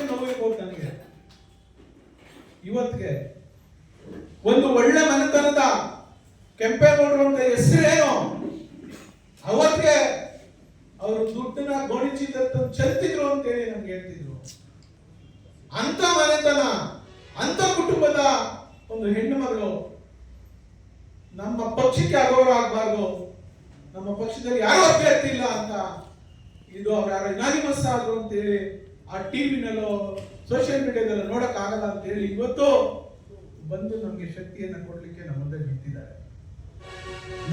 ನೋವಿರ್ಬೋದು ನನಗೆ. ಇವತ್ತಿಗೆ ಒಂದು ಒಳ್ಳೆ ಮನೆತನದ ಕೆಂಪೇಗೌಡರು ಅಂತ ಹೆಸರೇನು, ಅವತ್ತಿಗೆ ಅವರು ದುಡ್ಡನ್ನ ಗೋಣಿಚೀಲ ಚೆಲ್ತಿದ್ರು ಅಂತೇಳಿ ನಮ್ಗೆ ಹೇಳ್ತಿದ್ರು. ಅಂತ ಮನೆತನ, ಅಂತ ಕುಟುಂಬದ ಒಂದು ಹೆಣ್ಣು ಮಗಳು ನಮ್ಮ ಪಕ್ಷಕ್ಕೆ ಅಗೌರವ ಆಗಬಾರ್ದು, ನಮ್ಮ ಪಕ್ಷದಲ್ಲಿ ಯಾರು ಅಭ್ಯರ್ಥಿ ಇಲ್ಲ ಅಂತ ಇದು ಅವ್ರು ಯಾರು ಅನಾನಿಮಸ್ ಆದ್ರು ಅಂತೇಳಿ ಆ ಟಿವಿನಲ್ಲೋ ಸೋಷಿಯಲ್ ಮೀಡಿಯಾದಲ್ಲೋ ನೋಡಕ್ ಆಗಲ್ಲ ಅಂತ ಹೇಳಿ ಇವತ್ತು ಬಂದು ನಮ್ಗೆ ಶಕ್ತಿಯನ್ನ ಕೊಡ್ಲಿಕ್ಕೆ ನಮ್ಮ ಮುಂದೆ ನಿಂತಿದ್ದಾರೆ.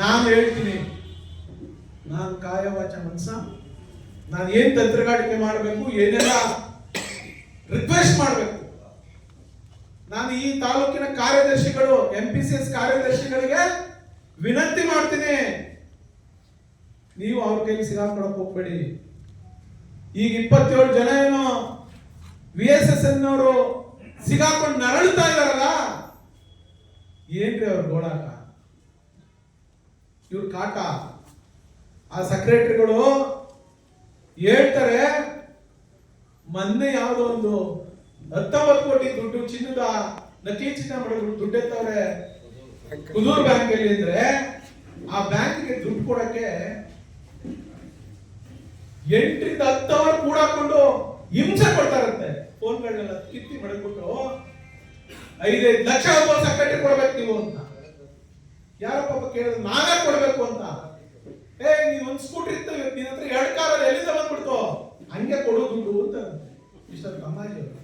ನಾನು ಹೇಳ್ತೀನಿ, ನಾನು ಕಾಯವಾಚ ಮನಸ, ನಾನು ಏನ್ ತಂತ್ರಗಾರಿಕೆ ಮಾಡಬೇಕು, ಏನೆಲ್ಲ ರಿಕ್ವೆಸ್ಟ್ ಮಾಡಬೇಕು, ನಾನು ಈ ತಾಲೂಕಿನ ಕಾರ್ಯದರ್ಶಿಗಳು, MPCS ಕಾರ್ಯದರ್ಶಿಗಳಿಗೆ ವಿನಂತಿ ಮಾಡ್ತೀನಿ, ನೀವು ಅವ್ರ ಕೈಲಿ ಸಿಗಾಕೊಳಕ್ ಹೋಗ್ಬೇಡಿ. ಈಗ 27 ಜನ ಏನೋ VSSN ಅವರು ಸಿಗಾಕೊಂಡು ನರಳುತ್ತಾ ಇದಾರಲ್ಲ, ಏನ್ರಿ ಅವ್ರ ಗೋಳಾಟ, ಇವ್ರ ಕಾಟ. ಆ ಸೆಕ್ರೆಟರಿಗಳು ಹೇಳ್ತಾರೆ, ಮೊನ್ನೆ ಯಾವುದೋ ಒಂದು 19 ಕೋಟಿ ದುಡ್ಡು ಚಿನ್ನದ ನಕಲಿ ಚಿನ್ನ ಮಾಡಿದ್ರು ದುಡ್ಡು ಎತ್ತವ್ರೆ ಕುದೂರು ಬ್ಯಾಂಕ್ ಅಲ್ಲಿ. ಅಂದ್ರೆ ಆ ಬ್ಯಾಂಕ್ಗೆ ದುಡ್ಡು ಕೊಡಕ್ಕೆ 8 ರಿಂದ 10 ಅವರ್ ಕೂಡಾಕೊಂಡು ಹಿಂಸೆ ಕೊಡ್ತಾರಂತೆ. ಫೋನ್ಗಳನ್ನೆಲ್ಲ ಕಿತ್ತಿ ಮಡಗ್ಬಿಟ್ಟು 5 ಲಕ್ಷ ಒಬ್ಬ ಸೆಕ್ರೆಟರಿ ಕೊಡ್ಬೇಕು ನೀವು ಅಂತ. ಯಾರೋ ಪಾಪ ಕೇಳಿದ್ರು, ನಾವೇ ಕೊಡ್ಬೇಕು ಅಂತ. ನೀನ್ ಒಂದ್ ಸ್ಕೂಟರ್ ಇತ್ತು, ನಿನ್ನ ಹತ್ರ 2 ಕಾರಲ್ಲಿ ಎಲ್ಲಿಂದ ಬಂದ್ಬಿಡ್ತು, ಹಂಗೆ ಕೊಡು ದುಡ್ಡು ಅಂತ ಮಿಸ್ಟರ್ ತಮ್ಮಾಜಿ ಅವರು.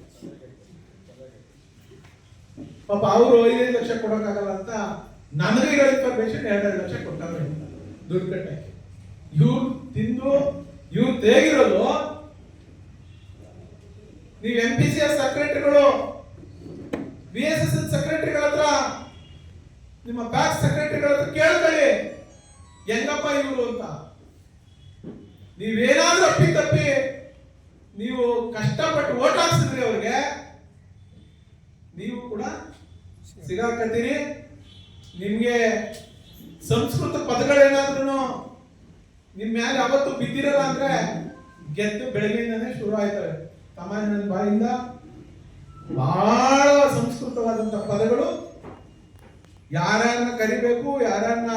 ಪಾಪ ಅವರು 5 ಲಕ್ಷ ಕೊಡೋಕ್ಕಾಗಲ್ಲ ಅಂತ ನನಗೆ ಇರೋ ಇನ್ಫಾರ್ಮೇಶನ್ 2 ಲಕ್ಷ ಕೊಟ್ಟಾಗ ದುಡ್ಡು ಕಟ್ಟಕ್ಕೆ. ಇವ್ರು ತಿಂದು ಇವ್ರು ತೇಗಿರೋದು. ನೀವು MPCS ಸೆಕ್ರೆಟರಿಗಳು, VSSN ಸೆಕ್ರೆಟರಿಗಳ ಹತ್ರ, ನಿಮ್ಮ ಬ್ಯಾಂಕ್ ಸೆಕ್ರೆಟರಿಗಳ ಹತ್ರ ಕೇಳ್ಕೊಳ್ಳಿ ಹೆಂಗಪ್ಪ ಇವರು ಅಂತ. ನೀವೇನಾದ್ರೂ ಅಪ್ಪಿತಪ್ಪಿ ನೀವು ಕಷ್ಟಪಟ್ಟು ಓಟ್ ಹಾಕ್ಸಿದ್ರಿ ಅವ್ರಿಗೆ, ನೀವು ಕೂಡ ಸಿಗಾಕತ್ತೀರಿ. ನಿಮ್ಗೆ ಸಂಸ್ಕೃತ ಪದಗಳೇನಾದ್ರೂ ನಿಮ್ ಮೇಲೆ ಅವತ್ತು ಬಿದ್ದಿರಲ್ಲ ಅಂದ್ರೆ ಗೆದ್ದು ಬೆಳಗ್ಗೆಯಿಂದನೇ ಶುರು ಆಯ್ತವೆ. ತಮಾಷೆ ಬಾಯಿಂದ ಬಹಳ ಸಂಸ್ಕೃತವಾದಂತ ಪದಗಳು, ಯಾರನ್ನ ಕರಿಬೇಕು, ಯಾರನ್ನ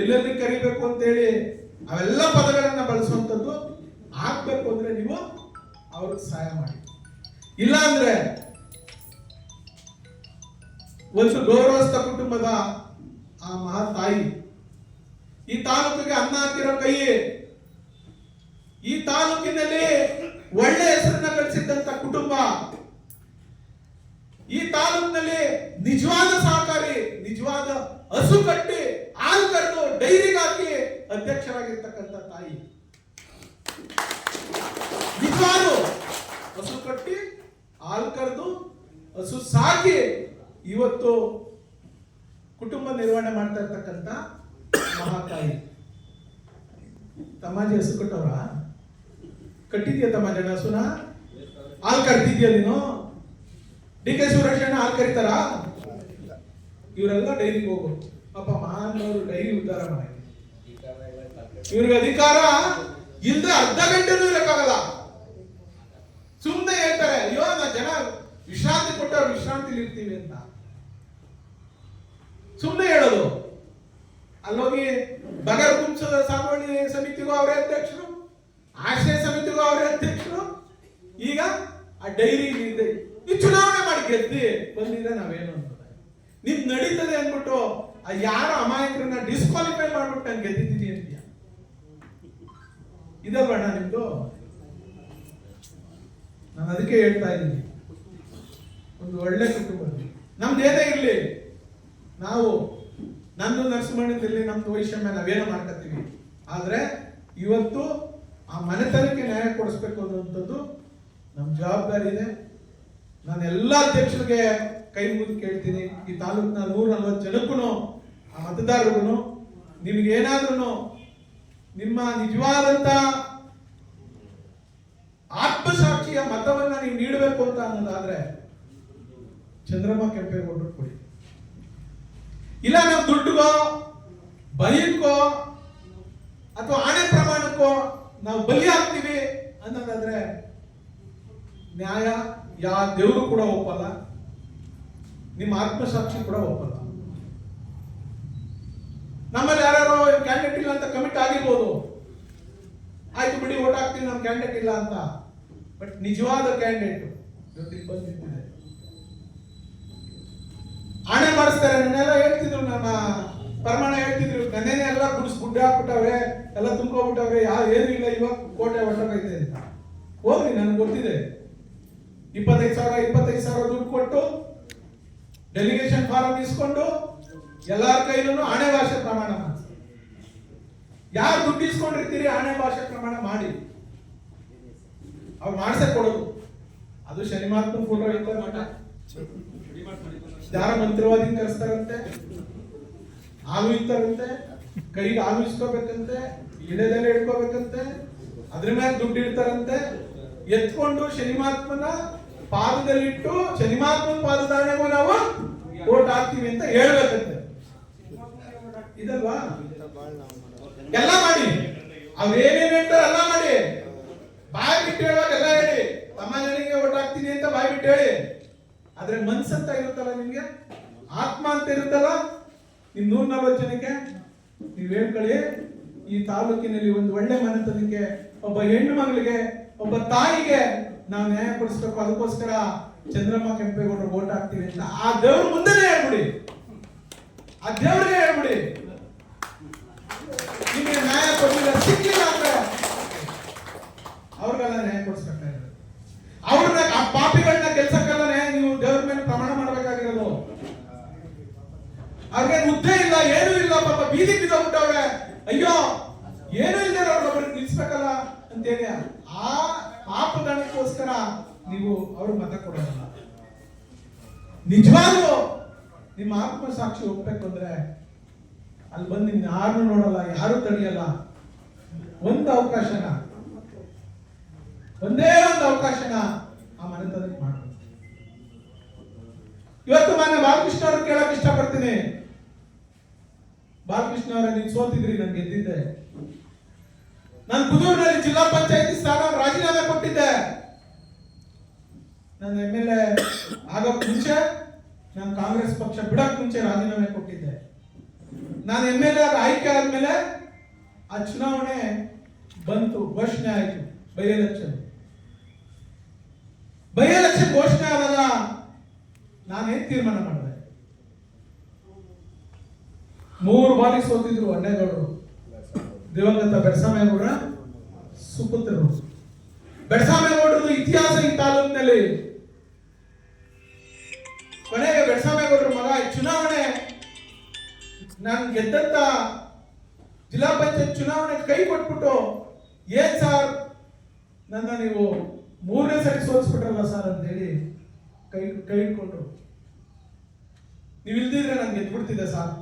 ಎಲ್ಲೆಲ್ಲಿ ಕರಿಬೇಕು ಅಂತೇಳಿ ಅವೆಲ್ಲ ಪದಗಳನ್ನ ಬಳಸುವಂಥದ್ದು. ಆಗ್ಬೇಕು ಅಂದ್ರೆ ನೀವು ಅವ್ರಿಗೆ ಸಹಾಯ ಮಾಡಿ. ಇಲ್ಲ ಅಂದ್ರೆ ಒಂದು ಗೌರವಸ್ಥ ಕುಟುಂಬದ ಆ ಮಹಾ ತಾಯಿ, ಈ ತಾಲೂಕಿಗೆ ಅನ್ನ ಹಾಕಿರೋ ಕೈ, ಈ ತಾಲೂಕಿನಲ್ಲಿ ಒಳ್ಳೆ ಹೆಸರನ್ನ ಗಳಿಸಿದ್ದಂತ ಕುಟುಂಬ, ಈ ತಾಲೂಕಿನಲ್ಲಿ ನಿಜವಾದ ಸಹಕಾರಿ, ನಿಜವಾದ ಹಸು ಕಟ್ಟಿ ಹಾಲು ಕರೆದು ಡೈರಿಗೆ ಹಾಕಿ ಅಧ್ಯಕ್ಷರಾಗಿರ್ತಕ್ಕಂಥ ತಾಯಿ, ನಿಜವಾದ ಹಸು ಕಟ್ಟಿ ಹಾಲು ಕರೆದು ಹಸು ಸಾಕಿ ಇವತ್ತು ಕುಟುಂಬ ನಿರ್ವಹಣೆ ಮಾಡ್ತಾ ಇರ್ತಕ್ಕಂಥ ಮಹಾತಾಯಿ. ತಮಾಜೆ ಹಸು ಕಟ್ಟವ್ರ ಕಟ್ಟಿದ್ಯಾ? ತಮಾಜೆ ಹಸುನ ಹಾಲು ಕರ್ತಿದ್ಯಾ ನೀನು? ಡಿ ಕೆ ಸುರೇಶಣ್ಣ ಹಾಲು ಕರೀತಾರ? ಇವರೆಲ್ಲ ಡೈರಿಗೆ ಹೋಗು ಪಾಪ, ಮಹಾನವರು ಡೈರಿ ಉದ್ಧಾರ ಮಾಡಿ. ಇವ್ರಿಗೆ ಅಧಿಕಾರ ಇಲ್ಲದೆ ಅರ್ಧ ಗಂಟೆನೂ ಇರಕ್ಕಾಗಲ್ಲ. ಸುಮ್ಮನೆ ಹೇಳ್ತಾರೆ, ಅಯ್ಯೋ ನಾ ಜನ ವಿಶ್ರಾಂತಿ ಕೊಟ್ಟವ್ರು ವಿಶ್ರಾಂತಿಲಿ ಇರ್ತೀವಿ ಅಂತ ಸುಮ್ಮನೆ ಹೇಳೋದು. ಅಲ್ಲೋಗಿ ಬಗರ್ ಕುಂಚದ ಸಾಗುವಳಿ ಸಮಿತಿಗೂ ಅವರೇ ಅಧ್ಯಕ್ಷರು, ಆಶ್ರಯ ಸಮಿತಿಗೂ ಅವರೇ ಅಧ್ಯಕ್ಷರು. ಈಗ ಆ ಡೈರಿ ಈ ಚುನಾವಣೆ ಮಾಡಿ ಗೆದ್ದಿ ಬಂದಿದ್ರೆ ನಾವೇನು ಅಂತದೆ ನಿಮ್ ನಡೀತದೆ ಅಂದ್ಬಿಟ್ಟು ಆ ಯಾರ ಅಮಾಯಕರನ್ನ ಡಿಸ್ಕ್ವಾಲಿಫೈ ಮಾಡ್ಬಿಟ್ಟು ನಾನು ಗೆದ್ದಿದ್ದೀನಿ ಅಂತೀಯ. ಇದಲ್ವಣ್ಣ ನಿಮ್ದು? ನಾನು ಅದಕ್ಕೆ ಹೇಳ್ತಾ ಇದ್ದೀನಿ, ಒಂದು ಒಳ್ಳೆ ಕುಟುಂಬ ನಮ್ದೇನೇ ಇರ್ಲಿ, ನಾವು ನಂದು ನರಸಿಂಹಣ್ಣದಲ್ಲಿ ನಮ್ದು ವೈಷಮ್ಯ ನಾವೇನೋ ಮಾಡ್ಕೊತೀವಿ. ಆದ್ರೆ ಇವತ್ತು ಆ ಮನೆತನಕ್ಕೆ ನ್ಯಾಯ ಕೊಡಿಸ್ಬೇಕು ಅನ್ನುವಂಥದ್ದು ನಮ್ಮ ಜವಾಬ್ದಾರಿ ಇದೆ. ನಾನು ಎಲ್ಲ ಅಧ್ಯಕ್ಷರಿಗೆ ಕೈ ಮುಗಿದು ಕೇಳ್ತೀನಿ, ಈ ತಾಲೂಕಿನ 140 ಜನಕ್ಕೂ ಆ ಮತದಾರರಿಗೂ ನಿಮ್ಗೇನಾದ್ರೂ ನಿಮ್ಮ ನಿಜವಾದಂತ ಆತ್ಮಸಾಕ್ಷಿಯ ಮತವನ್ನ ನೀವು ನೀಡಬೇಕು ಅಂತ ಅನ್ನೋದಾದ್ರೆ ಚಂದ್ರಮ್ಮ ಕೆಂಪೇಗೌಡರು ಕೊಡಿ. ಇಲ್ಲ ನಾವು ದುಡ್ಡುಗೋ ಬೈಕೋ ಅಥವಾ ಆಣೆ ಪ್ರಮಾಣಕ್ಕೋ ನಾವು ಬಲಿ ಹಾಕ್ತೀವಿ ಅನ್ನೋದಾದ್ರೆ ನ್ಯಾಯ ಯಾವ ದೇವರು ಕೂಡ ಒಪ್ಪಲ್ಲ, ನಿಮ್ಮ ಆತ್ಮಸಾಕ್ಷಿ ಕೂಡ ಒಪ್ಪಲ್ಲ. ನಮ್ಮಲ್ಲಿ ಯಾರು ಕ್ಯಾಂಡಿಡೇಟ್ ಇಲ್ಲ ಅಂತ ಕಮಿಟ್ ಆಗಿರ್ಬೋದು, ಆಯ್ತು ಬಿಡಿ ಓಟ್ ಹಾಕ್ತೀನಿ ನಮ್ಮ ಕ್ಯಾಂಡಿಡೇಟ್ ಇಲ್ಲ ಅಂತ. ಬಟ್ ನಿಜವಾದ ಕ್ಯಾಂಡಿಡೇಟ್ ಇವತ್ತಿಗೆ ಬಂದಿದೆ, ಆಣೆ ಮಾಡಿಸ್ತಾರೆ. ನನ್ನೆಲ್ಲ ಹೇಳ್ತಿದ್ರು, ನಮ್ಮ ಪ್ರಮಾಣ ಹೇಳ್ತಿದ್ರು, ನನ್ನೇನೆ ಎಲ್ಲ ಗುಡ್ಡೆ ಹಾಕ್ಬಿಟ್ಟವ್ರೆ, ಎಲ್ಲ ತುಂಬ್ಕೊಬಿಟ್ಟವ್ರೆ, ಏನು ಇಲ್ಲ, ಇವಾಗ ಕೋಟೆ ಹೊರಟೋಗೈತೆ ಅಂತ. ಹೋಗ್ರಿ, ನನ್ಗೆ ಗೊತ್ತಿದೆ. 25,000 ದುಡ್ಡು ಕೊಟ್ಟು ಡೆಲಿಗೇಷನ್ ಫಾರಂ ಇಸ್ಕೊಂಡು ಎಲ್ಲಾರ ಕೈಲೂ ಆಣೆ ಭಾಷೆ ಪ್ರಮಾಣ ಮಾಡಿಸಿ. ಯಾರು ದುಡ್ಡು ಇಸ್ಕೊಂಡಿರ್ತೀರಿ ಆಣೆ ಭಾಷೆ ಪ್ರಮಾಣ ಮಾಡಿ ಅವ್ರು ಮಾಡ್ಸಕ್ ಕೊಡೋದು. ಅದು ಶನಿಮಾತ್ಮ ಫೋಟೋ ಇರ್ತಾರೆ, ಮಠ ಯಾರ ಮಂತ್ರವಾದಿ ಕರೆಸ್ತಾರಂತೆ, ಹಾಲು ಇರ್ತಾರಂತೆ, ಕೈಗೆ ಹಾಲು ಇಸ್ಕೋಬೇಕಂತೆ, ಇಳೆದೆಲ್ಲ ಇಟ್ಕೋಬೇಕಂತೆ, ಅದ್ರ ಮೇಲೆ ದುಡ್ಡು ಇಡ್ತಾರಂತೆ. ಎತ್ಕೊಂಡು ಶನಿಮಾತ್ಮನ ಪಾದದಲ್ಲಿಟ್ಟು ಶನಿಮಾತ್ಮನ ಪಾದದಾಣೆಗೂ ನಾವು ಓಟ್ ಹಾಕ್ತೀವಿ ಅಂತ ಹೇಳ್ಬೇಕಂತೆ. ಇದಲ್ವಾ? ಎಲ್ಲ ಮಾಡಿ, ಅವ್ರೇನೇನ್ ಹೇಳ್ತಾರೆ ಎಲ್ಲ ಮಾಡಿ, ಬಾಯಿ ಬಿಟ್ಟು ಹೇಳುವಾಗ ಎಲ್ಲ ಹೇಳಿ, ತಮ್ಮ ಜನರಿಗೆ ಓಟ್ ಹಾಕ್ತೀನಿ ಅಂತ ಬಾಯಿ ಬಿಟ್ಟು ಹೇಳಿ. ಆದ್ರೆ ಮನ್ಸಂತ ಇರುತ್ತಲ್ಲ, ನಿಮ್ಗೆ ಆತ್ಮ ಅಂತ ಇರುತ್ತಲ್ಲ, ನಿಮ್ 140 ಜನಕ್ಕೆ ನೀವ್ ಹೇಳ್ಕೊಳ್ಳಿ, ಈ ತಾಲೂಕಿನಲ್ಲಿ ಒಂದು ಒಳ್ಳೆ ಮನೆತನಕ್ಕೆ, ಒಬ್ಬ ಹೆಣ್ಣು ಮಗಳಿಗೆ, ಒಬ್ಬ ತಾಯಿಗೆ ನಾವು ನ್ಯಾಯ ಕೊಡಿಸ್ಬೇಕು. ಅದಕ್ಕೋಸ್ಕರ ಚಂದ್ರಮ್ಮ ಕೆಂಪೇಗೌಡರು ಓಟ್ ಹಾಕ್ತೀವಿ ಅಂತ ಆ ದೇವ್ರ ಮುಂದೆನೇ ಹೇಳ್ಬಿಡಿ, ಆ ದೇವ್ರಿಗೆ ಹೇಳ್ಬಿಡಿ. ನಿಮಗೆ ನ್ಯಾಯ ಕೊಡಲಿಲ್ಲ, ಸಿಕ್ಕಿಲ್ಲ ಅಂದ್ರೆ ಅವ್ರಿಗೆಲ್ಲ ನ್ಯಾಯ ಕೊಡಿಸ್ಬೇಕಾಗಿರೋದು. ಅವ್ರನ್ನ ಆ ಪಾಪಿಗಳನ್ನ ಕೆಲ್ಸಕ್ಕೆಲ್ಲ ನೀವು ದೇವ್ರ ಮೇಲೆ ಪ್ರಮಾಣ ಮಾಡ್ಬೇಕಾಗಿರೋದು. ಅವ್ರಿಗೆ ಹುದ್ದೆ ಇಲ್ಲ, ಏನೂ ಇಲ್ಲ, ಪಾಪ ಬೀದಿ ಬಿದ್ದೋಗ್ಬಿಟ್ಟವ್ರೆ, ಅಯ್ಯೋ ಏನೂ ಇಲ್ದೇ ಅವ್ರೊಬ್ಬರಿಗೆ ನಿಲ್ಸ್ಬೇಕಲ್ಲ ಅಂತೇಳಿ ಆ ಪಾಪಗಳಕ್ಕೋಸ್ಕರ ನೀವು ಅವ್ರಿಗೆ ಮತ ಕೊಡೋಲ್ಲ. ನಿಜವಾಗ್ಲೂ ನಿಮ್ಮ ಆತ್ಮಸಾಕ್ಷಿ ಒಪ್ಬೇಕು ಅಂದ್ರೆ ಅಲ್ಲಿ ಬಂದು ನಿಮ್ನ ಯಾರು ನೋಡಲ್ಲ, ಯಾರು ತಡೆಯಲ್ಲ. ಒಂದು ಅವಕಾಶನ, ಒಂದೇ ಒಂದು ಅವಕಾಶನ ಆ ಮನೆತನಕ್ಕೆ ಮಾಡಬೇಕು. ಇವತ್ತು ಮಾನ್ಯ ಬಾಲಕೃಷ್ಣ ಅವ್ರು ಕೇಳಕ್ ಇಷ್ಟಪಡ್ತೀನಿ. ಬಾಲಕೃಷ್ಣ ಅವರ ನೀವು ಸೋತಿದ್ರಿ, ನಾನು ಗೆದ್ದಿದ್ದೆ. ನಾನು ಕುದೂರಿನಲ್ಲಿ ಜಿಲ್ಲಾ ಪಂಚಾಯತಿ ಸ್ಥಾನ ರಾಜೀನಾಮೆ ಕೊಟ್ಟಿದ್ದೆ. ನನ್ನ MLA ಆಗೋಕ್ ಮುಂಚೆ, ನಾನು ಕಾಂಗ್ರೆಸ್ ಪಕ್ಷ ಬಿಡಕ್ ಮುಂಚೆ ರಾಜೀನಾಮೆ ಕೊಟ್ಟಿದ್ದೆ. ನಾನು MLA ಆಯ್ಕೆ ಆದ್ಮೇಲೆ ಆ ಚುನಾವಣೆ ಬಂತು, ಘೋಷಣೆ ಆಯ್ತು. ಬೈ ಎಲೆಕ್ಷನ್ ಘೋಷಣೆ ಆದಾಗ ನಾನೇನ್ ತೀರ್ಮಾನ ಮಾಡಿದೆ? 3 ಬಾರಿ ಸೋತಿದ್ರು ಅಣ್ಣೇಗೌಡರು, ದಿವಂಗತ ಬೆಡಸಾಮೇಗೌಡ ಸುಪುತ್ರರು. ಬೆಡಸಾಮೇಗೌಡರು ಇತಿಹಾಸ ಈ ತಾಲೂಕಿನಲ್ಲಿ. ಕೊನೆಗೆ ಬೆಡಸಾಮೇಗೌಡರ ಮಗ ಚುನಾವಣೆ, ನಾನು ಗೆದ್ದಂತ ಜಿಲ್ಲಾ ಪಂಚಾಯತ್ ಚುನಾವಣೆ ಕೈ ಕೊಟ್ಬಿಟ್ಟು, ಏನ್ ಸರ್ ನನ್ನ ನೀವು 3ನೇ ಸರಿ ಸೋಲಿಸ್ಬಿಟ್ರಲ್ಲ ಸರ್ ಅಂತ ಹೇಳಿ ಕೈ ಇಟ್ಕೊಂಡ್ರು. ನೀವು ಇಲ್ದಿದ್ರೆ ನಾನು ಗೆದ್ಬಿಡ್ತಿದ್ದೆ ಸರ್.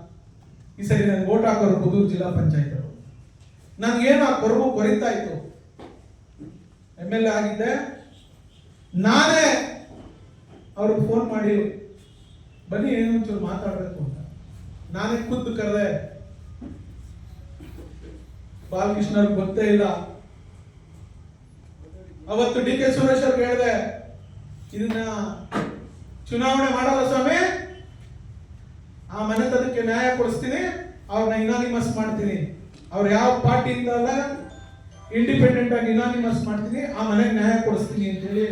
ಈ ಸರಿ ನನ್ಗೆ ವೋಟ್ ಹಾಕೋರು ಕುದೂರು ಜಿಲ್ಲಾ ಪಂಚಾಯತ್. ನನ್ಗೇನು ಆ ಕೊರಗು ಕೊರಿತಾ ಇತ್ತು. MLA ಆಗಿದ್ದೆ. ನಾನೇ ಅವ್ರಿಗೆ ಫೋನ್ ಮಾಡಿ ಬನ್ನಿ ಏನೋ ಒಂಚೂರು ಮಾತಾಡ್ಬೇಕು ಅಂತ ನಾನೇ ಖುದ್ದು ಕರೆದೆ. ಬಾಲಕೃಷ್ಣ ಅವ್ರಿಗೆ ಗೊತ್ತೇ ಇಲ್ಲ. ಅವತ್ತು DK ಸುರೇಶ್ ಅವ್ರಿಗೆ ಹೇಳಿದೆ, ಇದನ್ನ ಚುನಾವಣೆ ಮಾಡಲ್ಲ ಸ್ವಾಮಿ, ಆ ಮನೆತನಕ್ಕೆ ನ್ಯಾಯ ಕೊಡಿಸ್ತೀನಿ, ಅವ್ರನ್ನ ಇನಾನಿಮಸ್ ಮಾಡ್ತೀನಿ. ಅವ್ರು ಯಾವ ಪಾರ್ಟಿಯಿಂದ ಅಲ್ಲ, ಇಂಡಿಪೆಂಡೆಂಟ್ ಆಗಿ ಇನಾನಿಮಸ್ ಮಾಡ್ತೀನಿ, ಆ ಮನೆಗೆ ನ್ಯಾಯ ಕೊಡಿಸ್ತೀನಿ ಅಂತೇಳಿ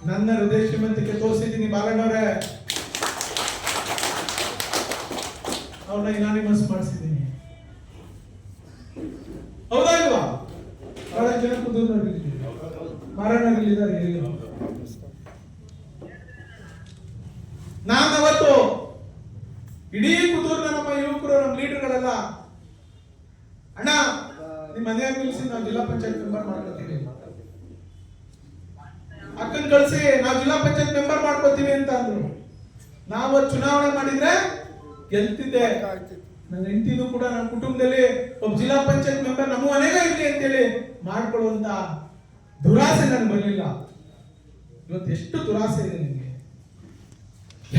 ನನ್ನ ಹೃದಯ ಶ್ರೀಮಂತಿಕೆ ತೋರಿಸಿದ್ದೀನಿ. ಬಾಲಣ್ಣವ್ರೆ, ಅವ್ರನ್ನ ಇನಾನಿಮಸ್ ಮಾಡಿಸಿದ್ದೀನಿ. ಹೌದಾ ಇಲ್ವಾ? ಬಹಳ ಜನ ಕುದೂರಿನವ್ರಿಗೆ ಮಾರಣ್ಣರಿದ್ದಾರೆ. ನಾನು ಅವತ್ತು ಇಡೀ ಕುದೂರಿನ ನಮ್ಮ ಯುವಕರು, ನಮ್ಮ ಲೀಡರ್ಗಳೆಲ್ಲ, ಅಣ್ಣ ನಿಮ್ಮ ಮನೆಯಾಗ ನಿಲ್ಸಿ ನಾವು ಜಿಲ್ಲಾ ಪಂಚಾಯತ್ ಮೆಂಬರ್ ಮಾಡ್ಕೋತೀವಿ, ಅಕ್ಕನ್ ಕಳಿಸಿ ನಾವು ಜಿಲ್ಲಾ ಪಂಚಾಯತ್ ಮೆಂಬರ್ ಮಾಡ್ಕೋತೀವಿ ಅಂತ ಅಂದ್ರು. ನಾವು ಚುನಾವಣೆ ಮಾಡಿದ್ರೆ ಗೆಲ್ತಿದ್ದೆ. ನನ್ನ ಹೆಂಡತಿನೂ ಕೂಡ ನನ್ನ ಕುಟುಂಬದಲ್ಲಿ ಒಬ್ಬ ಜಿಲ್ಲಾ ಪಂಚಾಯತ್ ಮೆಂಬರ್ ನಮ್ಮ ಮನೆಗೆ ಇರ್ಲಿ ಅಂತೇಳಿ ಮಾಡ್ಕೊಳ್ಳುವಂತ ದುರಾಸೆ ನನಗೆ ಬರಲಿಲ್ಲ. ಇವತ್ತು ಎಷ್ಟು ದುರಾಸೆ ಇದೆ ನಿಮಗೆ.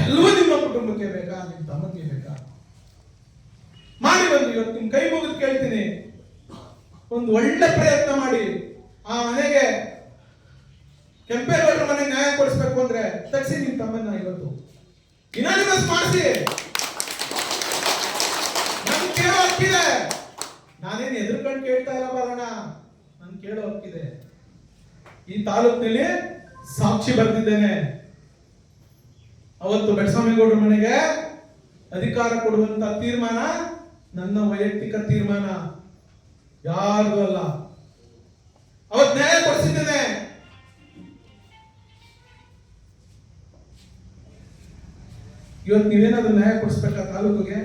ಎಲ್ಲವೂ ನಿಮ್ಮ ಕುಟುಂಬಕ್ಕೆ ಬೇಕಾ, ನಿಮ್ಮ ತಮ್ಮಕ್ಕೆ ಬೇಕಾ? ಮಾಡಿ ಬಂದು ಇವತ್ತು ನಿಮ್ ಕೈ ಮುಗಿದು ಕೇಳ್ತೀನಿ, ಒಂದು ಒಳ್ಳೆ ಪ್ರಯತ್ನ ಮಾಡಿ ಆ ಮನೆಗೆ, ಕೆಂಪೇಗೌಡರ ಮನೆಗೆ ನ್ಯಾಯ ಕೊಡಿಸ್ಬೇಕು ಅಂದ್ರೆ ತಕ್ಷಣ ನಿಮ್ ತಮ್ಮನ್ನ ಇವತ್ತು ಇನಾನಿಮಸ್ ಮಾಡಿಸಿ. ನನ್ ಕೇಳೋ ಹಕ್ಕಿದೆ. ನಾನೇನು ಎದುರ್ಕೊಂಡು ಕೇಳ್ತಾ ಇಲ್ಲ ಬಾಲಣ್ಣ, ನನ್ ಕೇಳೋ ಹಕ್ಕಿದೆ. ಈ ತಾಲೂಕಿನಲ್ಲಿ ಸಾಕ್ಷಿ ಬರ್ತಿದ್ದೇನೆ. ಅವತ್ತು ಬೆಡಸಾಮೇಗೌಡರ ಮನೆಗೆ ಅಧಿಕಾರ ಕೊಡುವಂತ ತೀರ್ಮಾನ ನನ್ನ ವೈಯಕ್ತಿಕ ತೀರ್ಮಾನ, ಯಾರಿಗೂ ಅಲ್ಲ. ಅವತ್ತು ನ್ಯಾಯ ಕೊಡಿಸಿದ್ದೇನೆ. ಇವತ್ತು ನೀವೇನಾದ್ರೂ ನ್ಯಾಯ ಕೊಡಿಸ್ಬೇಕಾ ತಾಲೂಕಿಗೆ?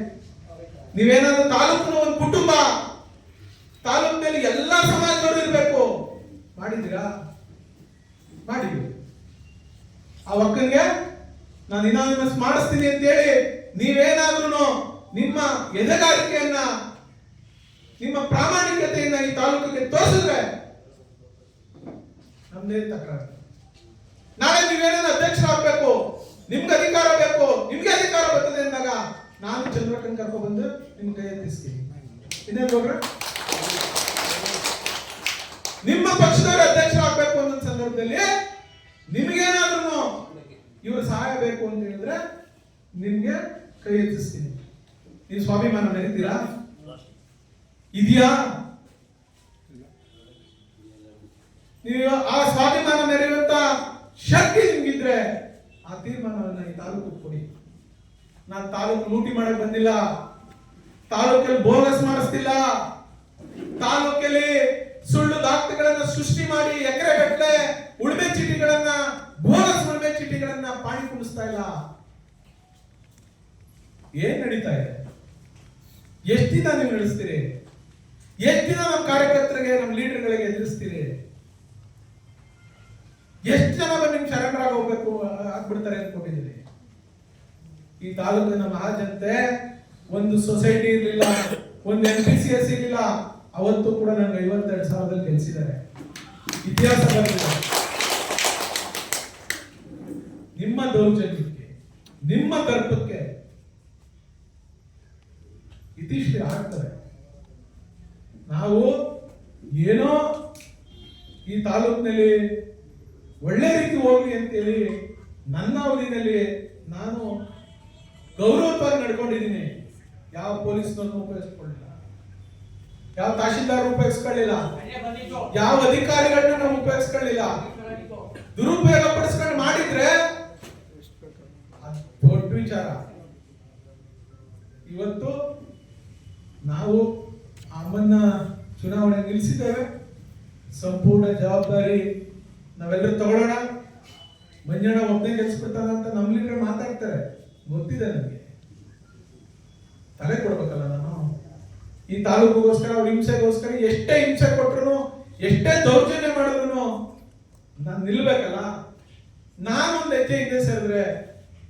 ನೀವೇನಾದ್ರೂ ತಾಲೂಕಿನ ಒಂದು ಕುಟುಂಬ, ತಾಲೂಕಿನಲ್ಲಿ ಎಲ್ಲಾ ಸಮಾಜದವರು ಇರಬೇಕು. ಮಾಡಿದ್ದೀರಾ? ಮಾಡಿದ್ವಿ. ಆ ಒಕ್ಕನಿಗೆ ನಾನು ಇನಾನಿಮಸ್ ಮಾಡಿಸ್ತೀನಿ ಅಂತ ಹೇಳಿ ನೀವೇನಾದ್ರೂ ನಿಮ್ಮ ಎದೆಗಾರಿಕೆಯನ್ನ, ನಿಮ್ಮ ಪ್ರಾಮಾಣಿಕತೆಯನ್ನ ಈ ತಾಲೂಕಿಗೆ ತೋರಿಸಿದ್ರೆ ನಮ್ದೇ ತಕರಾರು. ನಾಳೆ ನೀವೇನಾದ್ರೂ ಅಧ್ಯಕ್ಷರಾಗಬೇಕು, ನಿಮ್ಗೆ ಅಧಿಕಾರ ಬೇಕು, ನಿಮ್ಗೆ ಅಧಿಕಾರ ಬರ್ತದೆ ಅಂದಾಗ ನಾನು ಚಂದ್ರಕನ್ ಕರ್ಕೊಂಡು ಬಂದು ನಿಮ್ ಕೈ ಎತ್ತಿಸ್ತೀನಿ. ಇನ್ನೇನು ನೋಡ್ರ, ನಿಮ್ಮ ಪಕ್ಷದವರು ಅಧ್ಯಕ್ಷರಾಗಬೇಕು ಅನ್ನೋ ಸಂದರ್ಭದಲ್ಲಿ ನಿಮ್ಗೇನಾದ್ರೂ ಇವರು ಸಹಾಯ ಬೇಕು ಅಂತ ಹೇಳಿದ್ರೆ ನಿಮ್ಗೆ ಕೈ ಎತ್ತಿಸ್ತೀನಿ. ನೀವು ಸ್ವಾಭಿಮಾನ ಮೆರಿತೀರಾ? ಇದೆಯಾ? ನೀವು ಆ ಸ್ವಾಭಿಮಾನ ಮೆರೆಯುವಂತ ಶಕ್ತಿ ನಿಮ್ಗಿದ್ರೆ ಆ ತೀರ್ಮಾನವನ್ನ ಈ ತಾಲೂಕು ಕೊಡಿ. ನಾನು ತಾಲೂಕು ಲೂಟಿ ಮಾಡಕ್ ಬಂದಿಲ್ಲ, ತಾಲೂಕಲ್ಲಿ ಬೋನಸ್ ಮಾಡಿಸ್ತಿಲ್ಲ, ತಾಲೂಕಲ್ಲಿ ಸುಳ್ಳು ದಾಖಲೆಗಳನ್ನ ಸೃಷ್ಟಿ ಮಾಡಿ ಎಕರೆ ಗಟ್ಟಲೆ ಉಳಿಮೆ ಚೀಟಿಗಳನ್ನ, ಬೋನಸ್ ಉಳಿಮೆ ಚೀಟಿಗಳನ್ನ ಪಾಣಿ ಕುಡಿಸ್ತಾ ಇಲ್ಲ. ಏನ್ ನಡೀತಾ ಇದೆ? ಎಷ್ಟು ದಿನ ನೀವು ನಡೆಸ್ತೀರಿ? ಎಷ್ಟು ದಿನ ನಮ್ಮ ಕಾರ್ಯಕರ್ತರಿಗೆ, ನಮ್ಮ ಲೀಡರ್ಗಳಿಗೆ ಎದುರಿಸ್ತೀರಿ? ಎಷ್ಟು ಜನ ನಿಮ್ ಶರಣರಾಗ ಹೋಗ್ಬೇಕು ಆಗ್ಬಿಡ್ತಾರೆ ಅನ್ಕೊಂಡಿದ್ದೀರಿ? ಈ ತಾಲೂಕಿನ ಮಹಾಜನತೆ ಒಂದು ಸೊಸೈಟಿ ಇರ್ಲಿಲ್ಲ, ಒಂದು NPCS ಇರ್ಲಿಲ್ಲ, ಅವತ್ತು ಕೂಡ ನನಗೆ 52,000 ಗೆಲ್ಸಿದ್ದಾರೆ. ಇತಿಹಾಸ ಬರೆದಿದ್ದಾರೆ. ನಿಮ್ಮ ದೌರ್ಜನ್ಯಕ್ಕೆ, ನಿಮ್ಮ ದರ್ಪಕ್ಕೆ ಇತಿಶ್ರೀ ಆಗ್ತಾರೆ. ನಾವು ಏನೋ ಈ ತಾಲೂಕಿನಲ್ಲಿ ಒಳ್ಳೆ ರೀತಿ ಹೋಗ್ಲಿ ಅಂತೇಳಿ ನನ್ನ ಅವಧಿನಲ್ಲಿ ನಾನು ಗೌರವವಾಗಿ ನಡ್ಕೊಂಡಿದ್ದೀನಿ. ಯಾವ ಪೊಲೀಸ್ನನ್ನು ಉಪಯೋಗಿಸ್ಕೊಳ್ಳಿಲ್ಲ, ಯಾವ ತಹಶೀಲ್ದಾರ್ ಉಪಯೋಗಿಸ್ಕೊಳ್ಳಿಲ್ಲ, ಯಾವ ಅಧಿಕಾರಿಗಳನ್ನ ನಾವು ಉಪಯೋಗಿಸ್ಕೊಳ್ಳಿಲ್ಲ. ದುರುಪಯೋಗ ಪಡಿಸ್ಕೊಂಡು ಮಾಡಿದ್ರೆ ದೊಡ್ಡ ವಿಚಾರ. ಇವತ್ತು ನಾವು ಅಮ್ಮನ್ನ ಚುನಾವಣೆ ನಿಲ್ಲಿಸಿದ್ದೇವೆ. ಸಂಪೂರ್ಣ ಜವಾಬ್ದಾರಿ ನಾವೆಲ್ಲರೂ ತಗೊಳ್ಳೋಣ. ಮಂಜಣ್ಣ ಒಬ್ಬನೇ ಗೆಲ್ಸ್ಬಿಡ್ತಾನ ಅಂತ ನಮ್ಮ ಲೀಡರ್ ಮಾತಾಡ್ತಾರೆ, ಗೊತ್ತಿದೆ ನನಗೆ. ತಲೆ ಕೊಡ್ಬೇಕಲ್ಲ ನಾನು. ಈ ತಾಲೂಕಿಗೋಸ್ಕರ, ಅವ್ರ ಹಿಂಸೆಗೋಸ್ಕರ ಎಷ್ಟೇ ಹಿಂಸೆ ಕೊಟ್ರು, ಎಷ್ಟೇ ದೌರ್ಜನ್ಯ ಮಾಡಿದ್ರು ನಾನು ನಿಲ್ಬೇಕಲ್ಲ. ನಾನೊಂದು ಹೆಜ್ಜೆ ಹಿಂದೆ ಸೇರಿದ್ರೆ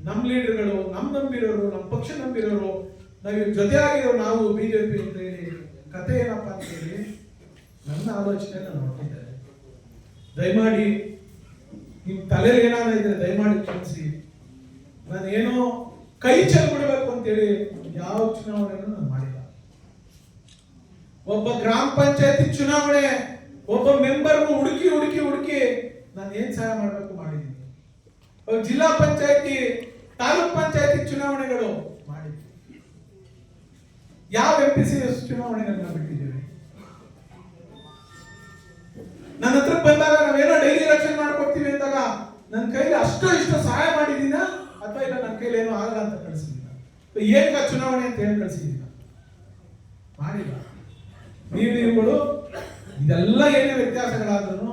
ನಮ್ಮ ಲೀಡರ್ಗಳು, ನಮ್ಮ ನಂಬಿರೋರು, ನಮ್ಮ ಪಕ್ಷ ನಂಬಿರೋರು, ನಾವು ಜೊತೆ ಆಗಿರೋ ನಾವು ಬಿಜೆಪಿ ಅಂತ ಹೇಳಿ ಕತೆ ಏನಪ್ಪ ಅಂತ ಹೇಳಿ ನನ್ನ ಆಲೋಚನೆ ನಾನು ನೋಡ್ತಿದ್ದೆ. ದಯಮಾಡಿ ನಿಮ್ ತಲೆಯಲ್ಲಿ ಏನಾದ್ರು ಇದ್ರೆ ದಯಮಾಡಿ ಕ್ಷಮಿಸಿ. ನಾನೇನೋ ಕೈ ಚೆಲ್ಬಿಡ್ಬೇಕು ಅಂತೇಳಿ ಯಾವ ಚುನಾವಣೆಯನ್ನು ನಾನು ಮಾಡಿಲ್ಲ. ಒಬ್ಬ ಗ್ರಾಮ ಪಂಚಾಯತಿ ಚುನಾವಣೆ, ಒಬ್ಬ ಮೆಂಬರ್ಗೂ ಹುಡುಕಿ ಹುಡುಕಿ ಹುಡುಕಿ ನಾನು ಏನ್ ಸಹಾಯ ಮಾಡ್ಬೇಕು ಮಾಡಿದ್ದೀನಿ. ಜಿಲ್ಲಾ ಪಂಚಾಯತಿ, ತಾಲೂಕ್ ಪಂಚಾಯತಿ ಚುನಾವಣೆಗಳು ಮಾಡಿದ್ದೀನಿ. ಯಾವ MPC ಚುನಾವಣೆಗಳನ್ನ ಬಿಟ್ಟಿದ್ದೀವಿ. ನನ್ನ ಹತ್ರ ಬಂದಾಗ ನಾವೇನೋ ಡೈಲಿ ಎಲೆಕ್ಷನ್ ಮಾಡ್ಕೊಡ್ತೀವಿ ಅಂದಾಗ ನನ್ನ ಕೈಲಿ ಅಷ್ಟೋ ಇಷ್ಟೋ ಸಹಾಯ ಮಾಡಿದೀನ, ಅಥವಾ ಇಲ್ಲ ನನ್ನ ಕೈಲಿ ಏನೋ ಆಗಲ್ಲ ಅಂತ ಕಳಿಸಿದೀನ, ಏಕ ಚುನಾವಣೆ ಅಂತ ಹೇಳಿ ಕಳಿಸಿದೀನ? ಮಾಡಿಲ್ಲ. ನೀವುಗಳು ಇದೆಲ್ಲ ಏನೇ ವ್ಯತ್ಯಾಸಗಳಾದ್ರೂ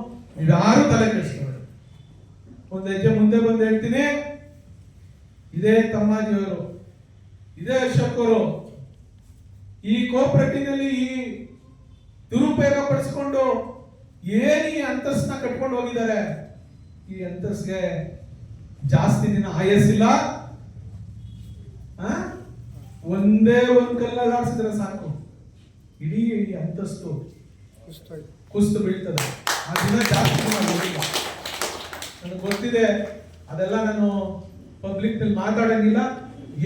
ಯಾರು ತಲೆ ಕೆಡಿಸ್ಕೊಳ್ಳಿ. ಒಂದು ಹೆಜ್ಜೆ ಮುಂದೆ ಬಂದು ಹೇಳ್ತೀನಿ, ಇದೇ ತಮ್ಮಾಜಿಯವರು, ಇದೇ ಅಶೋಕ್ ಅವರು ಈ ಕೋಆಪರೇಟಿವ್ನಲ್ಲಿ ಈ ದುರುಪಯೋಗ ಪಡಿಸ್ಕೊಂಡು ಏನ್ ಈ ಅಂತಸ್ನ ಕಟ್ಕೊಂಡು ಹೋಗಿದ್ದಾರೆ. ಈ ಅಂತಸ್ಗೆ ಜಾಸ್ತಿ ದಿನ ಆಯಸ್ಸಿಲ್ಲ. ಒಂದೇ ಒಂದು ಕಲ್ಲಲ್ಲಿ ಆಡಿಸಿದ್ರೆ ಸಾಕು, ಇಡೀ ಅಂತಸ್ತು ಕುಸ್ತು ಬೀಳ್ತದೆ. ಆ ದಿನ ಜಾಸ್ತಿ ನನಗೆ ಗೊತ್ತಿದೆ. ಅದೆಲ್ಲ ನಾನು ಪಬ್ಲಿಕ್ ನಲ್ಲಿ ಮಾತಾಡಂಗಿಲ್ಲ.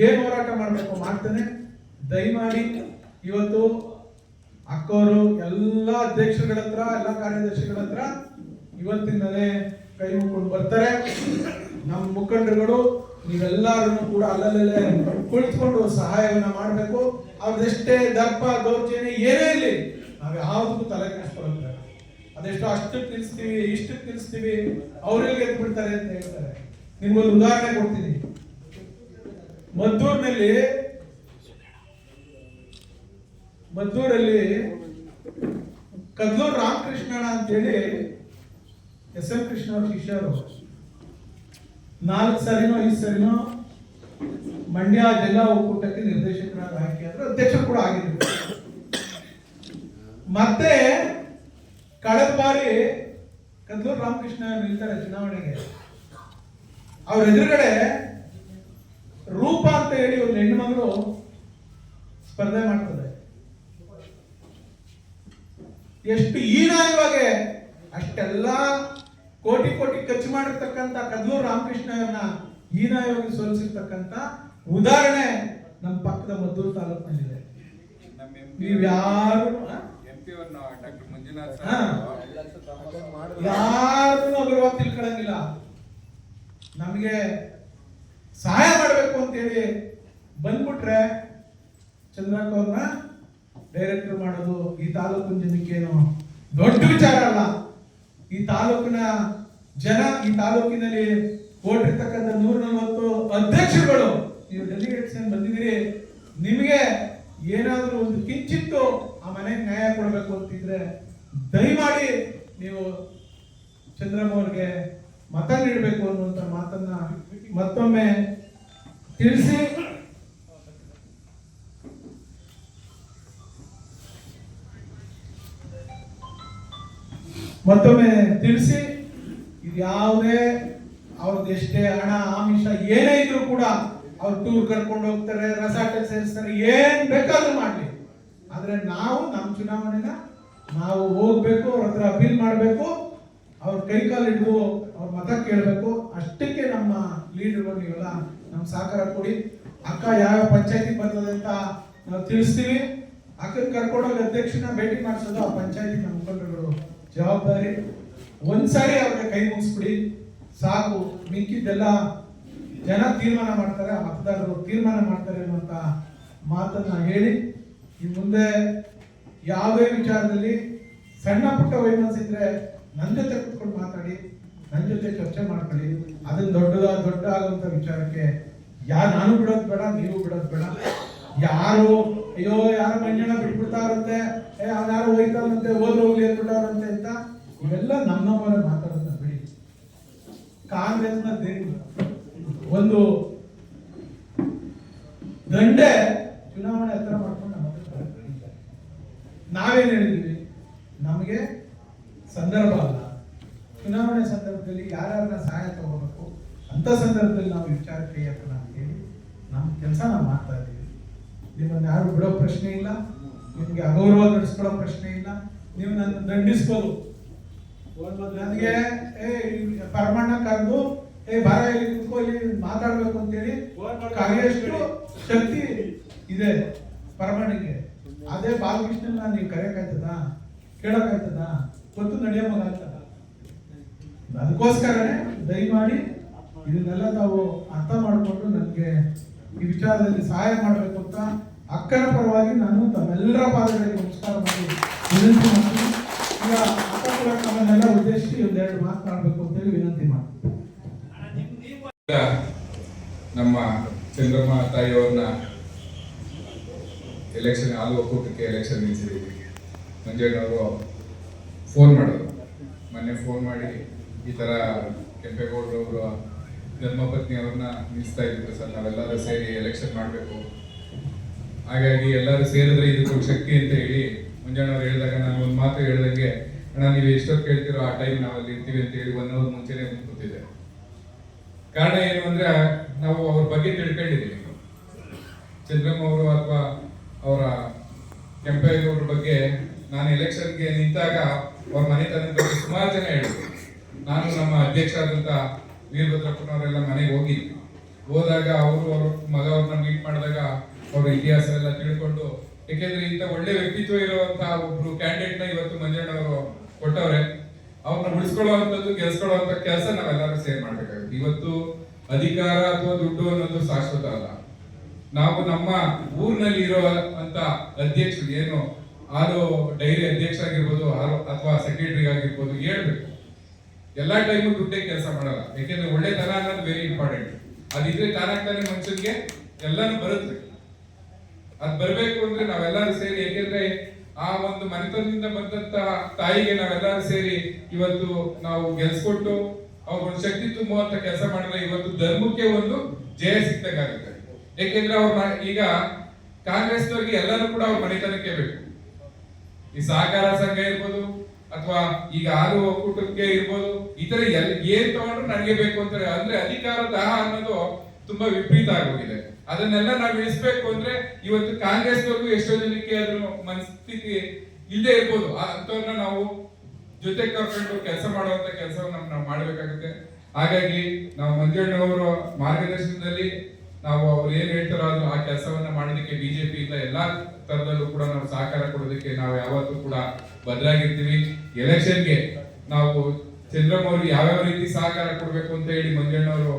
ಏನ್ ಹೋರಾಟ ಮಾಡ್ಬೇಕು ಮಾಡ್ತೇನೆ. ದಯಮಾಡಿ ಇವತ್ತು ಅಕ್ಕವರು ಎಲ್ಲ ಅಧ್ಯಕ್ಷಗಳ ಹತ್ರ, ಎಲ್ಲ ಕಾರ್ಯದರ್ಶಿಗಳ ಹತ್ರ ಇವತ್ತಿನಲ್ಲೇ ಕೈ ಮುಕ್ಕೊಂಡು ಬರ್ತಾರೆ. ನಮ್ಮ ಮುಖಂಡರುಗಳು ನೀವೆಲ್ಲರೂ ಕೂಡ ಅಲ್ಲಲ್ಲೇ ಕುಳಿತುಕೊಂಡು ಸಹಾಯವನ್ನ ಮಾಡಬೇಕು. ಅವ್ರದೆಷ್ಟೇ ದರ್ಪ ದೌರ್ಜನ್ಯ ಏನೇ ಇರಲಿ ನಾವು ಯಾವುದಕ್ಕೂ ತಲೆ ಕೆಡಿಸ್ಕೊಳ್ಳೋದಿಲ್ಲ. ಅದೆಷ್ಟೋ ಅಷ್ಟಕ್ಕೆ ನಿಲ್ಲಿಸ್ತೀವಿ, ಇಷ್ಟಕ್ಕೆ ನಿಲ್ಲಿಸ್ತೀವಿ, ಅವ್ರಿಗೆ ಗೆದ್ದು ಬಿಡ್ತಾರೆ ಅಂತ ಹೇಳ್ತಾರೆ. ನಿಮ್ಗೊಂದು ಉದಾಹರಣೆ ಕೊಡ್ತೀನಿ. ಮದ್ದೂರಲ್ಲಿ ಕದ್ಲೂರು ರಾಮಕೃಷ್ಣಣ್ಣ ಅಂತೇಳಿ SM ಕೃಷ್ಣ ಅವ್ರ ಶಿಷ್ಯರು 4 ಸರಿನೋ 5 ಸರಿನೋ ಮಂಡ್ಯ ಜಿಲ್ಲಾ ಒಕ್ಕೂಟಕ್ಕೆ ನಿರ್ದೇಶಕರಾಗಿ ಆಯ್ಕೆ ಆದ್ರೆ ಅಧ್ಯಕ್ಷರು ಕೂಡ ಆಗಿದ್ರು. ಮತ್ತೆ ಕಳೆದ ಬಾರಿ ಕದ್ಲೂರು ರಾಮಕೃಷ್ಣ ನಿಲ್ತಾರೆ ಚುನಾವಣೆಗೆ. ಅವ್ರ ಎದುರುಗಡೆ ರೂಪ ಅಂತ ಹೇಳಿ ಒಂದು ಹೆಣ್ಣು ಮಗಳು ಸ್ಪರ್ಧೆ ಮಾಡ್ತದೆ. ಎಷ್ಟು ಹೀನಾಯವಾಗಿ ಅಷ್ಟೆಲ್ಲ ಕೋಟಿ ಕೋಟಿ ಖರ್ಚು ಮಾಡಿರ್ತಕ್ಕಂಥ ಕದ್ಲೂರು ರಾಮಕೃಷ್ಣನ ಹೀನಾಯವಾಗಿ ಸೋಲಿಸಿರ್ತಕ್ಕಂಥ ಉದಾಹರಣೆ ನಮ್ಮ ಪಕ್ಕದ ಮದ್ದೂರು ತಾಲೂಕಿನಲ್ಲಿದೆ. ನೀವ್ಯಾರು ಯಾರನ್ನು ಅಗರವಾಗಿ ತಿಳ್ಕೊಳ್ಳಂಗಿಲ್ಲ. ನಮಗೆ ಸಹಾಯ ಮಾಡಬೇಕು ಅಂತೇಳಿ ಬಂದ್ಬಿಟ್ರೆ ಚಂದ್ರಕ್ಕ ಅವ್ರನ್ನ ಡೈರೆಕ್ಟರ್ ಮಾಡೋದು ಈ ತಾಲೂಕಿನ ಜನಕ್ಕೇನು ದೊಡ್ಡ ವಿಚಾರ ಅಲ್ಲ. ಈ ತಾಲೂಕಿನ ಜನ, ಈ ತಾಲೂಕಿನಲ್ಲಿ ಕೊಟ್ಟಿರ್ತಕ್ಕಂಥ 140 ಅಧ್ಯಕ್ಷರುಗಳು, ನೀವು ಡೆಲಿಗೇಟ್ಸ್ ಏನ್ ಬಂದಿದ್ದೀರಿ, ನಿಮಗೆ ಏನಾದ್ರೂ ಒಂದು ಕಿಂಚಿತ್ತು ಆ ಮನೆಗೆ ನ್ಯಾಯ ಕೊಡಬೇಕು ಅಂತಿದ್ರೆ ದಯಮಾಡಿ ನೀವು ಚಂದ್ರಮ್ಮ ಅವ್ರಿಗೆ ಮತ ನೀಡಬೇಕು ಅನ್ನುವಂತ ಮಾತನ್ನ ಮತ್ತೊಮ್ಮೆ ತಿಳಿಸಿ, ಇದು ಯಾವುದೇ ಅವ್ರದ್ದು ಎಷ್ಟೇ ಹಣ ಆಮಿಷ ಏನೇ ಇದ್ರು ಕೂಡ ಅವ್ರು ಟೂರ್ ಕರ್ಕೊಂಡು ಹೋಗ್ತಾರೆ, ರೆಸಾರ್ಟ್ ಸೇರಿಸ್ತಾರೆ, ಏನ್ ಬೇಕಾದ್ರೂ ಮಾಡ್ಲಿ. ಆದ್ರೆ ನಾವು ನಮ್ಮ ಚುನಾವಣೆನ ನಾವು ಹೋಗ್ಬೇಕು, ಅವ್ರ ಹತ್ರ ಅಪೀಲ್ ಮಾಡಬೇಕು, ಅವ್ರ ಕೈ ಕಾಲು ಹಿಡಿದು ಅವ್ರ ಮತ ಕೇಳಬೇಕು. ಅಷ್ಟಕ್ಕೆ ನಮ್ಮ ಲೀಡರ್ಗಳು ನೀವೆಲ್ಲ ನಮ್ಮ ಸಹಕಾರ ಕೊಡಿ. ಅಕ್ಕ ಯಾವ ಪಂಚಾಯತಿ ಬರ್ತದೆ ಅಂತ ನಾವು ತಿಳಿಸ್ತೀವಿ. ಅಕ್ಕನ ಕರ್ಕೊಂಡೋಗಿ ಅಧ್ಯಕ್ಷನ ಭೇಟಿ ಮಾಡಿಸೋದು ಆ ಪಂಚಾಯತಿ ನಮ್ಮ ಮುಖಂಡರುಗಳು ಜವಾಬ್ದಾರಿ. ಒಂದ್ಸಾರಿ ಅವ್ರಿಗೆ ಕೈ ಮುಗಿಸ್ಬಿಡಿ ಸಾಕು. ಮಿಕ್ಕಿದ್ದೆಲ್ಲ ಜನ ತೀರ್ಮಾನ ಮಾಡ್ತಾರೆ, ಆ ಮತದಾರರು ತೀರ್ಮಾನ ಮಾಡ್ತಾರೆ ಅನ್ನುವಂತ ಮಾತನ್ನ ಹೇಳಿ, ಈ ಮುಂದೆ ಯಾವುದೇ ವಿಚಾರದಲ್ಲಿ ಸಣ್ಣ ಪುಟ್ಟ ವೈಮನಸ್ಸು ಇದ್ರೆ ನನ್ನ ಜೊತೆ ಕುತ್ಕೊಂಡು ಮಾತಾಡಿ, ನನ್ನ ಜೊತೆ ಚರ್ಚೆ ಮಾಡ್ಕೊಳ್ಳಿ. ಅದನ್ನ ದೊಡ್ಡ ಆಗುವಂತ ವಿಚಾರಕ್ಕೆ ನಾನು ಬಿಡೋದು ಬೇಡ, ನೀವು ಬಿಡೋದು ಬೇಡ. ಯಾರು ಅಯ್ಯೋ ಯಾರು ಮಂಜಣ್ಣ ಬಿಟ್ಬಿಡ್ತಾರಂತೆ, ಯಾರು ಹೋಯ್ತಾರಂತೆ, ಹೋಗ್ಲಿ ಅಂದ್ಬಿಟ್ಟಾರಂತೆ ಅಂತ ಇವೆಲ್ಲ ನಮ್ಮವರೇ ಮಾತಾಡೋದನ್ನ ಬಿಡಿ. ಕಾಂಗ್ರೆಸ್ನ ಒಂದು ದಂಡೆ ಚುನಾವಣೆ ಹತ್ರ ಮಾಡ್ಕೊಂಡು ನಾವೇನ್ ಹೇಳಿದ್ವಿ, ನಮಗೆ ಸಂದರ್ಭ ಅಲ್ಲ, ಚುನಾವಣೆ ಸಂದರ್ಭದಲ್ಲಿ ಯಾರ್ಯಾರನ್ನ ಸಹಾಯ ತಗೋಬೇಕು ಅಂತ ಸಂದರ್ಭದಲ್ಲಿ ನಾವು ವಿಚಾರ ಕೈ ಹಾಕೋಣ ಅಂತ ಹೇಳಿ ನಮ್ಮ ಕೆಲಸ ನಾವು ಮಾಡ್ತಾ ಇದ್ದೀವಿ. ನಿಮ್ಮನ್ನ ಯಾರು ಬಿಡೋ ಪ್ರಶ್ನೆ ಇಲ್ಲ, ನಿಮ್ಗೆ ಅಗೌರವ ನಡೆಸ್ಕೊಳ್ಳೋ ಪ್ರಶ್ನೆ ಇಲ್ಲ. ನೀವು ನನ್ನ ದಂಡಿಸ್ಬೋದು. ನನಗೆ ಪರಮಣ್ಣ ಕರೆದು ಬಾರ ಇಲ್ಲಿ ಕುತ್ಕೋ, ಇಲ್ಲಿ ಮಾತಾಡ್ಬೇಕು ಅಂತೇಳಿ ಕರೆಯಷ್ಟು ಶಕ್ತಿ ಇದೆ ಪರಮಣ್ಣಗೆ. ಅದೇ ಬಾಲಕೃಷ್ಣನ ನೀವು ಕರೆಯಕ್ಕಾಯ್ತದ, ಕೇಳಕ್ಕಾಯ್ತದ, ಗೊತ್ತು ನಡೆಯೋ ಮಗ ಆಗ್ತದ. ಅದಕ್ಕೋಸ್ಕರನೇ ದಯಮಾಡಿ ಇದನ್ನೆಲ್ಲ ತಾವು ಅರ್ಥ ಮಾಡಿಕೊಂಡು ನನಗೆ ಈ ವಿಚಾರದಲ್ಲಿ ಸಹಾಯ ಮಾಡಬೇಕು ಅಂತ ಅಕ್ಕನ ಪರವಾಗಿ ನಾನು ತಮ್ಮೆಲ್ಲರ ಪಾದಗಳಿಗೆ ನಮಸ್ಕಾರ ಮಾಡಿ ವಿನಂತಿ ಮಾಡ್ತೀನಿ. ಈಗ ಅಕ್ಕ ಕೂಡ ನಮ್ಮನ್ನೆಲ್ಲ ಉದ್ದೇಶಿಸಿ ಒಂದೆರಡು ಮಾತನಾಡಬೇಕು ಅಂತೇಳಿ ವಿನಂತಿ ಮಾಡ್ತೀನಿ. ನಮ್ಮ ಚಂದ್ರಮ್ಮ ತಾಯಿಯವ್ರನ್ನ ಎಲೆಕ್ಷನ್ ಹಾಲು ಒಕ್ಕೂಟಕ್ಕೆ ಎಲೆಕ್ಷನ್ ನಿಲ್ಲಿಸಿದ್ದೀವಿ. ಮಂಜಣ್ಣವರು ಫೋನ್ ಮಾಡೋದು, ಮೊನ್ನೆ ಫೋನ್ ಮಾಡಿ ಈ ಥರ ಕೆಂಪೇಗೌಡರವರು ಧರ್ಮಪತ್ನಿ ಅವ್ರನ್ನ ನಿಲ್ಲಿಸ್ತಾ ಇದ್ರು ಸರ್, ನಾವೆಲ್ಲರೂ ಸೇರಿ ಎಲೆಕ್ಷನ್ ಮಾಡಬೇಕು, ಹಾಗಾಗಿ ಎಲ್ಲರೂ ಸೇರಿದ್ರೆ ಇದಕ್ಕೊಂದು ಶಕ್ತಿ ಅಂತ ಹೇಳಿ ಮಂಜಣ್ಣವ್ರು ಹೇಳಿದಾಗ ನಾನು ಒಂದು ಮಾತು ಹೇಳ್ದಂಗೆ, ಅಣ್ಣ ನೀವು ಎಷ್ಟೊತ್ತು ಕೇಳ್ತಿರೋ ಆ ಟೈಮ್ ನಾವು ಅಲ್ಲಿ ಇರ್ತೀವಿ ಅಂತ ಹೇಳಿ 1 hour ಮುಂಚೆನೇ ಕೂತಿದ್ದೆ. ಕಾರಣ ಏನು ಅಂದ್ರೆ ನಾವು ಅವ್ರ ಬಗ್ಗೆ ತಿಳ್ಕೊಂಡಿದ್ದೀವಿ. ಚಂದ್ರಮ್ಮ ಅವರು ಅಥವಾ ಅವರ ಕೆಂಪೇಗೌಡರ ಬಗ್ಗೆ ನಾನು ಎಲೆಕ್ಷನ್ಗೆ ನಿಂತಾಗ ಅವ್ರ ಮನೆತನದ ಬಗ್ಗೆ ಸುಮಾರು ಜನ ಹೇಳಿದ್ರು. ನಾನು ನಮ್ಮ ಅಧ್ಯಕ್ಷರಾದಂಥ ವೀರಭದ್ರಪ್ಪನವರೆಲ್ಲ ಮನೆಗೆ ಹೋಗಿದ್ವಿ. ಹೋದಾಗ ಅವ್ರ ಮಗ ಅವ್ರನ್ನ ಮೀಟ್ ಮಾಡಿದಾಗ ಅವ್ರ ಇತಿಹಾಸ ಎಲ್ಲ ತಿಳ್ಕೊಂಡು, ಯಾಕೆಂದ್ರೆ ಇಂಥ ಒಳ್ಳೆ ವ್ಯಕ್ತಿತ್ವ ಇರುವಂತಹ ಒಬ್ರು ಕ್ಯಾಂಡಿಡೇಟ್ ನ ಇವತ್ತು ಮಂಜಣ್ಣವರು ಕೊಟ್ಟವ್ರೆ. ಅವ್ರನ್ನ ಉಳಿಸ್ಕೊಳ್ಳುವಂಥದ್ದು, ಗೆಲ್ಸ್ಕೊಳ್ಳುವಂತ ಕೆಲಸ ನಾವೆಲ್ಲರೂ ಸೇರ್ ಮಾಡ್ಬೇಕಾಗುತ್ತೆ. ಇವತ್ತು ಅಧಿಕಾರ ಅಥವಾ ದುಡ್ಡು ಅನ್ನೋದು ಶಾಶ್ವತ ಅಲ್ಲ. ನಾವು ನಮ್ಮ ಊರಿನಲ್ಲಿ ಇರುವಂತ ಅಧ್ಯಕ್ಷರು ಏನು ಹಾಲು ಡೈರಿ ಅಧ್ಯಕ್ಷ ಆಗಿರ್ಬೋದು ಅಥವಾ ಸೆಕ್ರೆಟರಿ ಆಗಿರ್ಬೋದು ಹೇಳ್ಬೇಕು. ಎಲ್ಲಾ ಟೈಮು ದುಡ್ಡೇ ಕೆಲಸ ಮಾಡಲ್ಲ. ಯಾಕೆಂದ್ರೆ ಒಳ್ಳೆತನ ಅನ್ನೋದು ವೆರಿ ಇಂಪಾರ್ಟೆಂಟ್. ಅದಿದ್ರೆ ತಾನಾಗ್ತಾನೆ ಮನುಷ್ಯನ್ಗೆ ಎಲ್ಲಾನು ಬರುತ್ತೆ. ಅದ್ ಬರ್ಬೇಕು ಅಂದ್ರೆ ನಾವೆಲ್ಲರೂ ಸೇರಿ, ಯಾಕೆಂದ್ರೆ ಆ ಒಂದು ಮನೆತನದಿಂದ ಬಂದಂತ ತಾಯಿಗೆ ನಾವೆಲ್ಲರೂ ಸೇರಿ ಇವತ್ತು ನಾವು ಗೆಲ್ಸ್ಕೊಟ್ಟು ಅವ್ರಿಗೊಂದು ಶಕ್ತಿ ತುಂಬುವಂತ ಕೆಲಸ ಮಾಡಿದ್ರೆ ಇವತ್ತು ಧರ್ಮಕ್ಕೆ ಒಂದು ಜಯ ಸಿಕ್ತಾಗುತ್ತೆ. ಯಾಕೆಂದ್ರೆ ಅವ್ರ ಈಗ ಕಾಂಗ್ರೆಸ್ನವ್ರಿಗೆ ಎಲ್ಲರೂ ಕೂಡ ಅವ್ರ ಮನೆತನಕ್ಕೆ ಬೇಕು. ಈ ಸಹಕಾರ ಸಂಘ ಇರ್ಬೋದು ಅಥವಾ ಈಗ ಹಾಲು ಒಕ್ಕೂಟಕ್ಕೆ ಇರ್ಬೋದು, ಈ ತರ ಏನ್ ತಗೊಂಡ್ರು ನನಗೆ ಬೇಕು ಅಂತಾರೆ. ಅಂದ್ರೆ ಅಧಿಕಾರ ದಾಹ ಅನ್ನೋದು ತುಂಬಾ ವಿಪರೀತ ಆಗೋಗಿದೆ. ಅದನ್ನೆಲ್ಲ ನಾವು ಇಳಿಸ್ಬೇಕು ಅಂದ್ರೆ ಇವತ್ತು ಕಾಂಗ್ರೆಸ್ನವ್ರಿಗೂ ಎಷ್ಟೋ ಜನಕ್ಕೆ ಅದ್ರ ಮನಸ್ಥಿತಿ ಇಲ್ಲದೆ ಇರ್ಬೋದು. ಅಂತವ್ರನ್ನ ನಾವು ಜೊತೆ ಕರ್ಕೊಂಡು ಕೆಲಸ ಮಾಡುವಂತ ಕೆಲಸವನ್ನ ನಾವು ಮಾಡ್ಬೇಕಾಗುತ್ತೆ. ಹಾಗಾಗಿ ನಾವು ಮಂಜಣ್ಣವರ ಮಾರ್ಗದರ್ಶನದಲ್ಲಿ ನಾವು ಅವ್ರು ಏನ್ ಹೇಳ್ತಾರೋ ಆ ಕೆಲಸವನ್ನ ಮಾಡೋದಕ್ಕೆ ಬಿಜೆಪಿಯಿಂದ ಎಲ್ಲಾ ತರದಲ್ಲೂ ಕೂಡ ನಾವು ಸಹಕಾರ ಕೊಡೋದಕ್ಕೆ ನಾವು ಯಾವತ್ತೂ ಕೂಡ ಬದ್ರಾಗಿರ್ತೀವಿ. ಎಲೆಕ್ಷನ್ಗೆ ನಾವು ಚಂದ್ರಮ್ಮ ಅವ್ರಿಗೆ ಯಾವ್ಯಾವ ರೀತಿ ಸಹಕಾರ ಕೊಡ್ಬೇಕು ಅಂತ ಹೇಳಿ ಮಂಜಣ್ಣವರು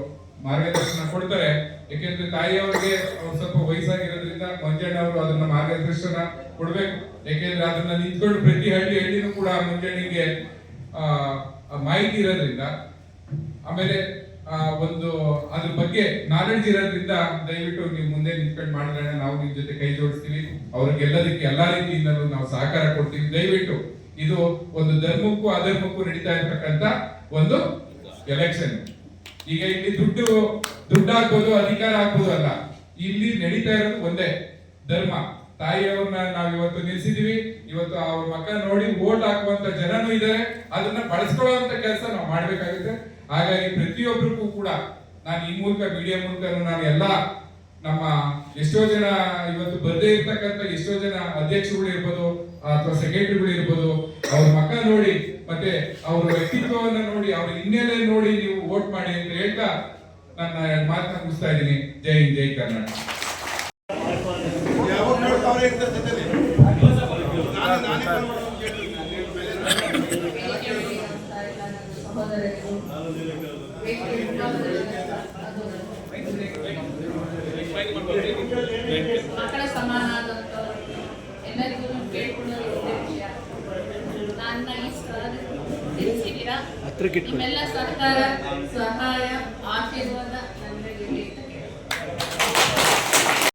ಮಾರ್ಗದರ್ಶನ ಕೊಡ್ತಾರೆ. ಯಾಕೆಂದ್ರೆ ತಾಯಿಯವರಿಗೆ ಅವ್ರು ಸ್ವಲ್ಪ ವಯಸ್ಸಾಗಿರೋದ್ರಿಂದ ಮಂಜಣ್ಣವರು ಅದನ್ನ ಮಾರ್ಗದರ್ಶನ ಕೊಡ್ಬೇಕು. ಯಾಕೆಂದ್ರೆ ಅದನ್ನ ನಿಂತ್ಕೊಂಡು ಪ್ರತಿ ಹಳ್ಳಿನೂ ಕೂಡ ಮಂಜಣ್ಣಿಗೆ ಮಾಹಿತಿ ಇರೋದ್ರಿಂದ, ಆಮೇಲೆ ಒಂದು ಅದ್ರ ಬಗ್ಗೆ ನಾಲೆಡ್ಜ್ ಇರೋದ್ರಿಂದ ದಯವಿಟ್ಟು ನೀವು ಮುಂದೆ ನಿಂತ್ಕೊಂಡು ಮಾಡಿದ್ರೆ ನಾವು ನಿಮ್ ಜೊತೆ ಕೈ ಜೋಡಿಸ್ತೀವಿ. ಅವ್ರಿಗೆಲ್ಲದಕ್ಕೆ ಎಲ್ಲಾ ರೀತಿಯಿಂದಲೂ ನಾವು ಸಹಕಾರ ಕೊಡ್ತೀವಿ. ದಯವಿಟ್ಟು ಇದು ಒಂದು ಧರ್ಮಕ್ಕೂ ಅಧರ್ಮಕ್ಕೂ ನಡೀತಾ ಇರ್ತಕ್ಕಂಥ ಒಂದು ಎಲೆಕ್ಷನ್. ಈಗ ಇಲ್ಲಿ ದುಡ್ಡು ಆಗ್ಬೋದು, ಅಧಿಕಾರ ಆಗ್ಬೋದು ಅಲ್ಲ, ಇಲ್ಲಿ ನಡೀತಾ ಇರೋದು ಒಂದೇ ಧರ್ಮ. ತಾಯಿಯವ್ರನ್ನ ನಾವು ಇವತ್ತು ನಿಲ್ಸಿದೀವಿ. ಇವತ್ತು ಅವ್ರ ಮಕ್ಕ ನೋಡಿ ವೋಟ್ ಹಾಕುವಂತ ಜನನೂ ಇದ್ದಾರೆ. ಅದನ್ನ ಬಳಸ್ಕೊಳ್ಳುವಂತ ಕೆಲಸ ನಾವು ಮಾಡ್ಬೇಕಾಗುತ್ತೆ. ಹಾಗಾಗಿ ಪ್ರತಿಯೊಬ್ಬರಿಗೂ ಕೂಡ ನಾನು ಈ ಮೂಲಕ ಮೀಡಿಯಾ ಮೂಲಕ ನಾನು ಎಲ್ಲ ನಮ್ಮ ಎಷ್ಟೋ ಜನ ಇವತ್ತು ಬರ್ದೇ ಇರ್ತಕ್ಕಂಥ ಎಷ್ಟೋ ಜನ ಅಧ್ಯಕ್ಷರುಗಳು ಇರ್ಬೋದು ಅಥವಾ ಸೆಕ್ರೆಟರಿಗಳು ಇರ್ಬೋದು, ಅವ್ರ ಮಕ್ಕ ನೋಡಿ ಮತ್ತೆ ಅವ್ರ ವ್ಯಕ್ತಿತ್ವವನ್ನ ನೋಡಿ, ಅವ್ರ ಹಿನ್ನೆಲೆ ನೋಡಿ ನೀವು ವೋಟ್ ಮಾಡಿ ಅಂತ ಹೇಳ್ತಾ ನನ್ನ ಮಾತನ್ನ ಮುಗಿಸ್ತಾ ಇದ್ದೀನಿ. ಜೈ ಹಿಂದ್, ಜೈ ಕರ್ನಾಟಕ. ಮಕ್ಕಳ ಸಮಾನಾದಂಥವ್ರು ಎಲ್ಲರಿಗೂ ಕೇಳ್ಕೊಳ್ಳೋದು ವಿಷಯ. ನನ್ನ ಈ ಸ್ಥಳದಲ್ಲಿ ತಿಳಿಸಿದ್ದೀರಾ. ನಿಮ್ಮೆಲ್ಲ ಸಹಕಾರ, ಸಹಾಯ, ಆಶೀರ್ವಾದ